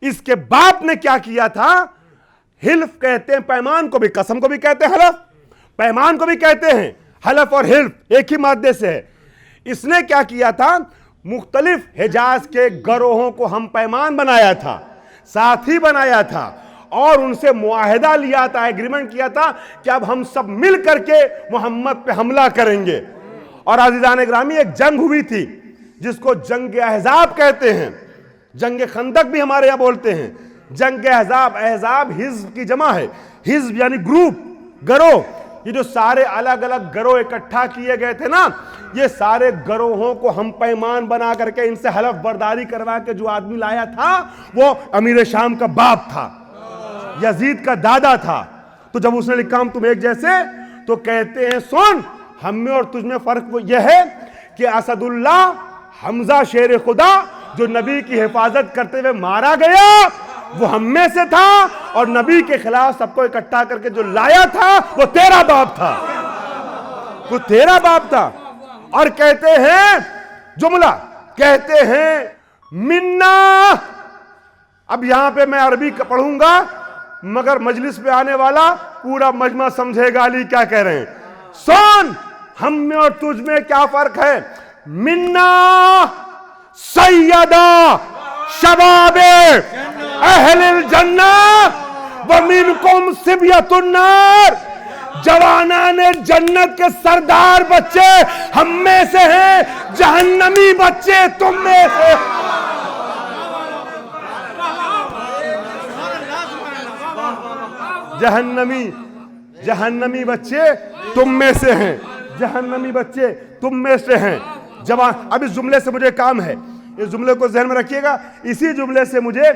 اس کے باپ نے کیا کیا تھا, حلف کہتے ہیں پیمان کو بھی, قسم کو بھی کہتے ہیں حلف, پیمان کو بھی کہتے ہیں حلف, اور حلف ایک ہی مادے سے ہے. اس نے کیا کیا تھا, مختلف حجاز کے گروہوں کو ہم پیمان بنایا تھا, ساتھی بنایا تھا, اور ان سے معاہدہ لیا تھا, ایگریمنٹ کیا تھا کہ اب ہم سب مل کر کے محمد پہ حملہ کریں گے. اور عزیزان گرامی ایک جنگ ہوئی تھی جس کو جنگ احزاب کہتے ہیں, جنگ خندق بھی ہمارے یہاں بولتے ہیں. جنگ احزاب, احزاب حزب کی جمع ہے, حزب یعنی گروپ, گروہ. یہ جو سارے الگ الگ گروہ اکٹھا کیے گئے تھے نا, یہ سارے گروہوں کو ہم پیمان بنا کر کے ان سے حلف برداری کروا کے جو آدمی لایا تھا وہ امیر شام کا باپ تھا, یزید کا دادا تھا. تو جب اس نے لکھا ہم تم ایک جیسے, تو کہتے ہیں سن, ہم میں اور تجھ میں فرق وہ یہ ہے کہ اسد اللہ حمزہ شیر خدا جو نبی کی حفاظت کرتے ہوئے مارا گیا وہ ہم میں سے تھا, اور نبی کے خلاف سب کو اکٹھا کر کے جو لایا تھا وہ تیرا باپ تھا, وہ تیرا باپ تھا. اور کہتے ہیں جملہ, کہتے ہیں منا. اب یہاں پہ میں عربی پڑھوں گا مگر مجلس پہ آنے والا پورا مجمع سمجھے گا علی کیا کہہ رہے ہیں. سن, ہم میں اور تجھ میں کیا فرق ہے, منا سیدہ شباب اہل الجنہ ومنکم صبیۃ النار. جوانان جنت کے سردار بچے ہم میں سے ہیں, جہنمی بچے تم میں سے. جہنمی بچے تم میں سے ہیں, جہنمی بچے تم میں سے ہیں. جوان, اب اس جملے سے مجھے کام ہے, اس جملے کو ذہن میں رکھیے گا, اسی جملے سے مجھے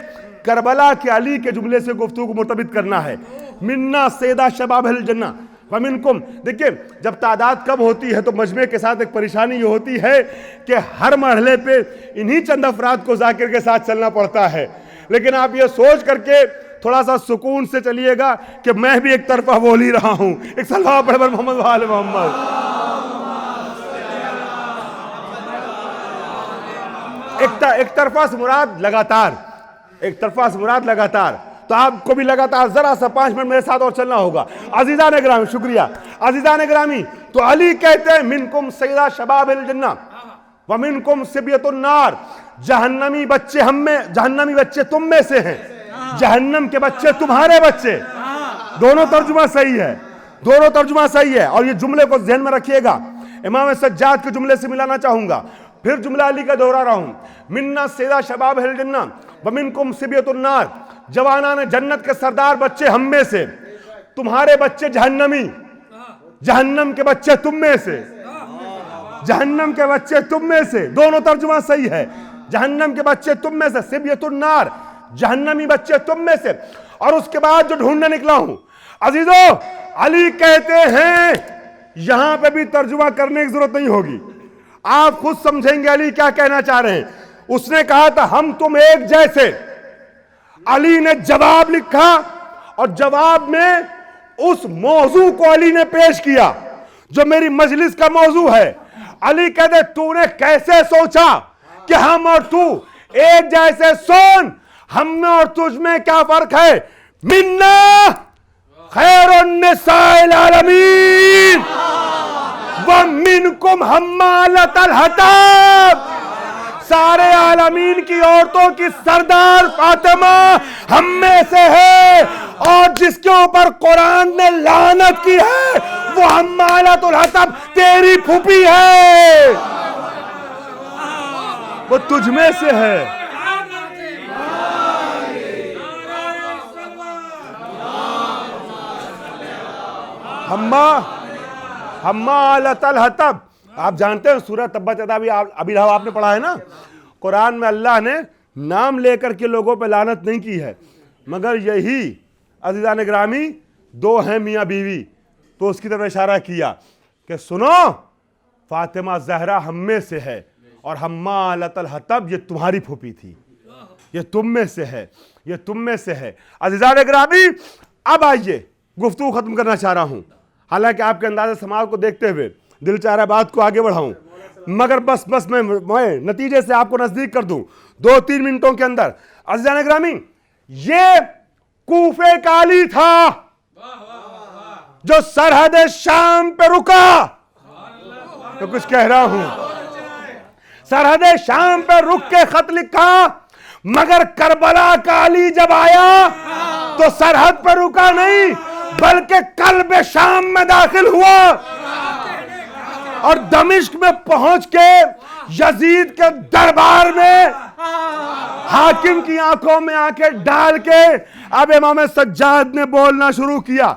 کربلا کے علی کے جملے سے گفتگو کو مرتبط کرنا ہے. منا سیدہ شباب اہل الجنہ, وَمِنْكُمْ دیکھیں جب تعداد کم ہوتی ہے تو مجمع کے ساتھ ایک پریشانی یہ ہوتی ہے کہ ہر مرحلے پہ انہی چند افراد کو ذاکر کے ساتھ چلنا پڑتا ہے، لیکن آپ یہ سوچ کر کے تھوڑا سا سکون سے چلیے گا کہ میں بھی ایک طرفہ بول ہی رہا ہوں. ایک صلوات پڑھ پر محمد و آل محمد. ایک طرفہ سے مراد لگاتار، ایک طرفہ سے مراد لگاتار. تو آپ کو بھی لگاتار ذرا سا 5 منٹ میرے ساتھ اور چلنا ہوگا. عزیزان گرامی شکریہ. عزیزان گرامی تو علی کہتے ہیں منکم سیدہ شباب الجنہ ومنکم سبیۃ النار، جہنمی بچے جہنمی بچے تم میں سے ہیں، جہنم کے بچے تمہارے بچے. دونوں ترجمہ صحیح ہے، دونوں ترجمہ صحیح ہے. اور یہ جملے کو ذہن میں رکھیے گا، امام سجاد کے جملے سے ملانا چاہوں گا. پھر جملہ علی کا دہرا رہا ہوں، منا سیدہ شباب الجنہ ومنکم سبیۃ النار، جوانان جنت کے سردار بچے ہم میں سے، تمہارے بچے جہنمی، جہنم کے بچے تم میں سے، جہنم کے بچے تم میں سے. دونوں ترجمہ صحیح ہے، جہنم کے بچے تم میں سے، سبیۃ النار، جہنمی بچے تم میں سے. اور اس کے بعد جو ڈھونڈنے نکلا ہوں عزیزو، علی کہتے ہیں یہاں پہ بھی ترجمہ کرنے کی ضرورت نہیں ہوگی، آپ خود سمجھیں گے علی کیا کہنا چاہ رہے ہیں. اس نے کہا تھا ہم تم ایک جیسے. علی نے جواب لکھا اور جواب میں اس موضوع کو علی نے پیش کیا جو میری مجلس کا موضوع ہے. علی کہتے تو نے کیسے سوچا کہ ہم اور تو ایک جیسے؟ سن، ہم میں اور تجھ میں کیا فرق ہے. منا خیر النساء العالمین ومنکم حمالۃ الحطب، سارے عالمین کی عورتوں کی سردار فاطمہ ہم میں سے ہے، اور جس کے اوپر قرآن نے لعنت کی ہے وہ حمالۃ الحطب تیری پھوپھی ہے، وہ تجھ میں سے ہے. حمالۃ الحطب، آپ جانتے ہیں سورہ تبت یدا ابی لہب آپ نے پڑھا ہے نا. قرآن میں اللہ نے نام لے کر کے لوگوں پہ لعنت نہیں کی ہے، مگر یہی عزیزان گرامی دو ہیں میاں بیوی، تو اس کی طرف اشارہ کیا کہ سنو فاطمہ زہرا ہم میں سے ہے، اور حمالۃ الحطب یہ تمہاری پھوپھی تھی، یہ تم میں سے ہے، یہ تم میں سے ہے. عزیزان گرامی اب آئیے گفتگو ختم کرنا چاہ رہا ہوں، حالانکہ آپ کے انداز سماع کو دیکھتے ہوئے دل چاہ رہا بات کو آگے بڑھاؤں، مگر بس میں نتیجے سے آپ کو نزدیک کر دوں 2-3 منٹوں کے اندر. عزیزان گرامی یہ کوفے کا علی تھا جو سرحد شام پہ رکا، تو کچھ کہہ رہا ہوں، سرحد شام پہ رک کے خط لکھا، مگر کربلا کا علی جب آیا تو سرحد پہ رکا نہیں بلکہ قلب شام میں داخل ہوا، اور دمشق میں پہنچ کے یزید کے دربار میں حاکم کی آنکھوں میں آنکھیں ڈال کے اب امام سجاد نے بولنا شروع کیا.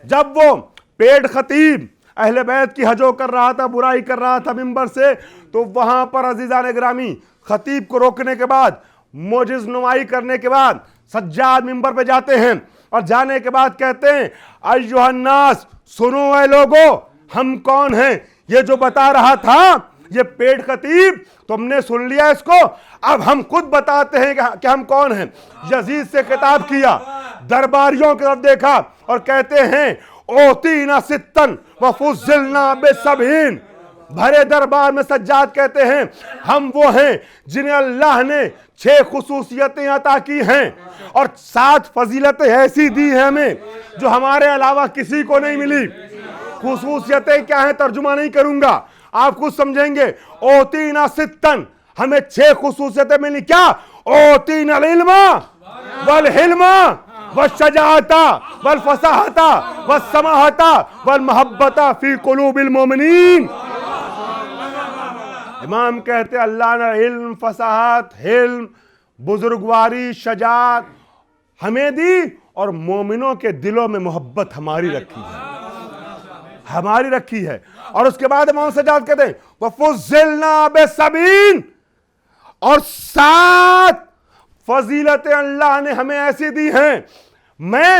جب وہ پیٹ خطیب اہل بیت کی ہجو کر رہا تھا، برائی کر رہا تھا ممبر سے، تو وہاں پر عزیزان گرامی خطیب کو روکنے کے بعد، معجز نمائی کرنے کے بعد سجاد ممبر پہ جاتے ہیں، اور جانے کے بعد کہتے ہیں ایھا الناس، سنو اے لوگو، ہم کون ہیں. یہ جو بتا رہا تھا یہ پیٹ خطیب، تم نے سن لیا اس کو، اب ہم خود بتاتے ہیں کہ ہم کون ہیں. یزید سے خطاب کیا، درباریوں کی طرف دیکھا اور کہتے ہیں اوتینا ستن وفضلنا بسبعین. بھرے دربار میں سجاد کہتے ہیں ہم وہ ہیں جنہیں اللہ نے 6 خصوصیتیں عطا کی ہیں اور 7 فضیلتیں ایسی دی ہیں ہمیں جو ہمارے علاوہ کسی کو نہیں ملی. خصوصیتیں کیا ہیں ترجمہ نہیں کروں گا، آپ خود سمجھیں گے. اوتینا ستن، ہمیں 6 خصوصیتیں ملی. کیا؟ اوتینا العلم والحلم والشجاعت والفصاحت والسماحت والمحبت فی قلوب المؤمنین. امام کہتے ہیں اللہ نے علم، فصاحت، حلم، بزرگواری، شجاعت ہمیں دی، اور مومنوں کے دلوں میں محبت ہماری رکھی ہے، ہماری رکھی ہے. اور اس کے بعد امام سجاد کہتے ہیں وَفُضِّلْنَا بِسَبْعِينَ، اور 7 فضیلتیں اللہ نے ہمیں ایسی دی ہیں. میں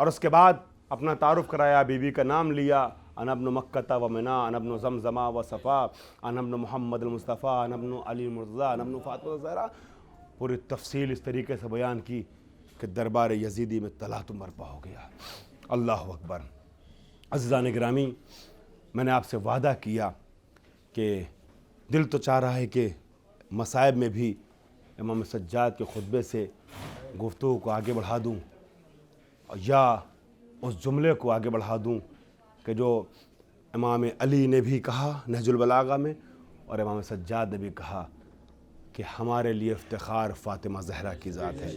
اور اس کے بعد اپنا تعارف کرایا, بیوی کا نام لیا, انا ابن مکہ و منا, انا ابن زمزمہ و صفا, انا ابن محمد المصطفیٰ, انا ابن علی مرتضیٰ, انا ابن فاطمہ الزہرا. پوری تفصیل اس طریقے سے بیان کی کہ دربار یزیدی میں تلاطم برپا ہو گیا. اللہ اکبر. عزیزان گرامی, میں نے آپ سے وعدہ کیا کہ دل تو چاہ رہا ہے کہ مصائب میں بھی امام سجاد کے خطبے سے گفتگو کو آگے بڑھا دوں, یا اس جملے کو آگے بڑھا دوں کہ جو امام علی نے بھی کہا نہج البلاغہ میں, اور امام سجاد نے بھی کہا کہ ہمارے لیے افتخار فاطمہ زہرا کی ذات ہے.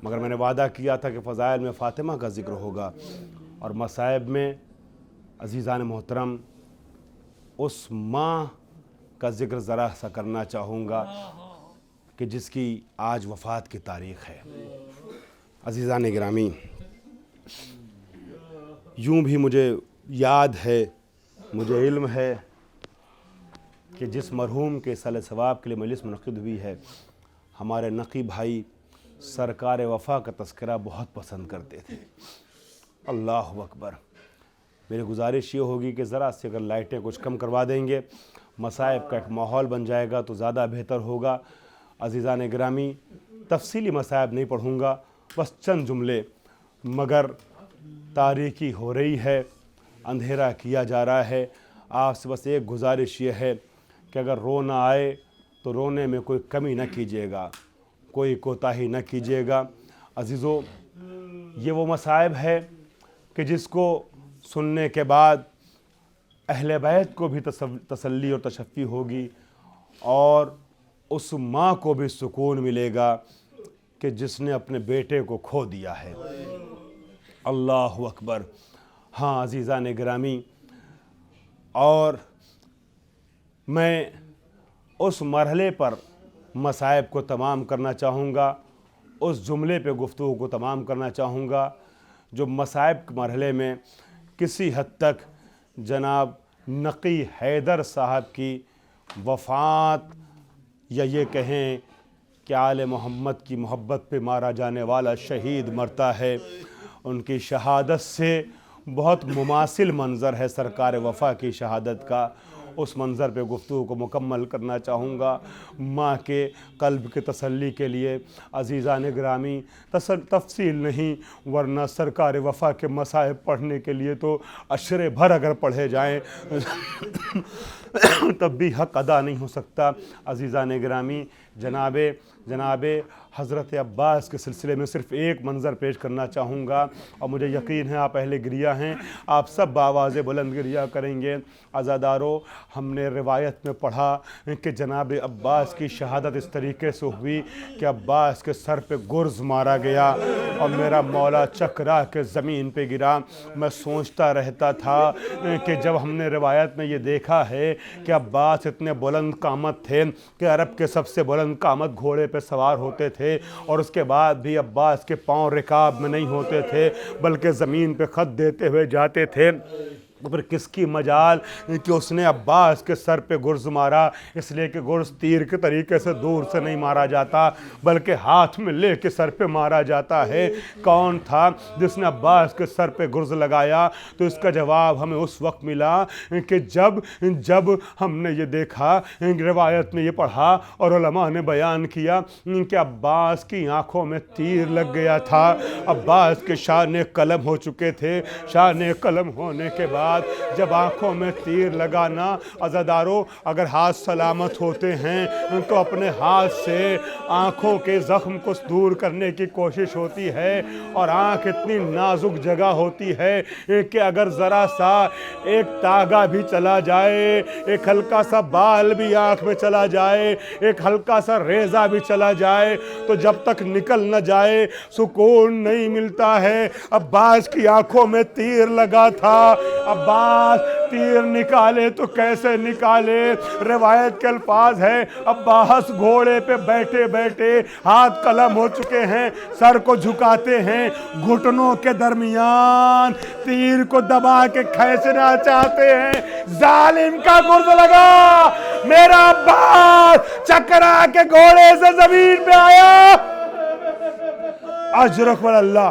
مگر میں نے وعدہ کیا تھا کہ فضائل میں فاطمہ کا ذکر ہوگا, اور مصائب میں عزیزان محترم اس ماں کا ذکر ذرا سا کرنا چاہوں گا کہ جس کی آج وفات کی تاریخ ہے. عزیزان گرامی, یوں بھی مجھے یاد ہے, مجھے علم ہے کہ جس مرحوم کے صالح ثواب کے لیے مجلس منعقد ہوئی ہے, ہمارے نقی بھائی سرکار وفا کا تذکرہ بہت پسند کرتے تھے. اللہ اکبر. میری گزارش یہ ہوگی کہ ذرا سے اگر لائٹیں کچھ کم کروا دیں گے, مصائب کا ایک ماحول بن جائے گا تو زیادہ بہتر ہوگا. عزیزان گرامی, تفصیلی مصائب نہیں پڑھوں گا, بس چند جملے. مگر تاریکی ہو رہی ہے, اندھیرا کیا جا رہا ہے. آپ سے بس ایک گزارش یہ ہے کہ اگر رونا آئے تو رونے میں کوئی کمی نہ کیجیے گا, کوئی کوتاہی نہ کیجیے گا. عزیزو, یہ وہ مصائب ہے کہ جس کو سننے کے بعد اہل بیت کو بھی تسلی اور تشفی ہوگی, اور اس ماں کو بھی سکون ملے گا کہ جس نے اپنے بیٹے کو کھو دیا ہے. اللہ اکبر. ہاں عزیزان گرامی, اور میں اس مرحلے پر مصائب کو تمام کرنا چاہوں گا, اس جملے پہ گفتگو کو تمام کرنا چاہوں گا جو مصائب کے مرحلے میں کسی حد تک جناب نقی حیدر صاحب کی وفات, یا یہ کہیں کہ آل محمد کی محبت پہ مارا جانے والا شہید مرتا ہے, ان کی شہادت سے بہت مماثل منظر ہے سرکار وفا کی شہادت کا. اس منظر پہ گفتگو کو مکمل کرنا چاہوں گا ماں کے قلب کی تسلی کے لیے. عزیزان گرامی, تفصیل نہیں, ورنہ سرکار وفا کے مصائب پڑھنے کے لیے تو اشرے بھر اگر پڑھے جائیں تب بھی حق ادا نہیں ہو سکتا. عزیزان گرامی, جناب حضرت عباس کے سلسلے میں صرف ایک منظر پیش کرنا چاہوں گا, اور مجھے یقین ہے آپ اہل گریہ ہیں, آپ سب بآواز بلند گریہ کریں گے. عزادارو, ہم نے روایت میں پڑھا کہ جناب عباس کی شہادت اس طریقے سے ہوئی کہ عباس کے سر پہ گرز مارا گیا اور میرا مولا چکرا کے زمین پہ گرا. میں سوچتا رہتا تھا کہ جب ہم نے روایت میں یہ دیکھا ہے کہ عباس اتنے بلند قامت تھے کہ عرب کے سب سے بلند قامت گھوڑے پہ سوار ہوتے تھے, اور اس کے بعد بھی عباس کے پاؤں رکاب میں نہیں ہوتے تھے بلکہ زمین پہ خط دیتے ہوئے جاتے تھے, تو پھر کس کی مجال کہ اس نے عباس کے سر پہ گرز مارا. اس لیے کہ گرز تیر کے طریقے سے دور سے نہیں مارا جاتا بلکہ ہاتھ میں لے کے سر پہ مارا جاتا ہے. کون تھا جس نے عباس کے سر پہ گرز لگایا؟ تو اس کا جواب ہمیں اس وقت ملا کہ جب ہم نے یہ دیکھا, روایت میں یہ پڑھا اور علماء نے بیان کیا کہ عباس کی آنکھوں میں تیر لگ گیا تھا. عباس کے شان قلم ہو چکے تھے. شان قلم ہونے کے بعد جب آنکھوں میں تیر لگانا, عزادارو اگر ہاتھ سلامت ہوتے ہیں تو اپنے ہاتھ سے آنکھوں کے زخم کو دور کرنے کی کوشش ہوتی ہے, اور آنکھ اتنی نازک جگہ ہوتی ہے کہ اگر ذرا سا ایک تاگا بھی چلا جائے, ایک ہلکا سا بال بھی آنکھ میں چلا جائے, ایک ہلکا سا ریزہ بھی چلا جائے, تو جب تک نکل نہ جائے سکون نہیں ملتا ہے. عباس کی آنکھوں میں تیر لگا تھا, عباس تیر نکالے تو کیسے نکالے؟ روایت کے الفاظ ہے عباس گھوڑے پہ بیٹھے بیٹھے ہاتھ قلم ہو چکے ہیں, سر کو جھکاتے ہیں, گھٹنوں کے درمیان تیر کو دبا کے کھینچنا چاہتے ہیں. ظالم کا گرز لگا, میرا عباس چکرا کے گھوڑے سے زمین پہ آیا. اجرک اللہ,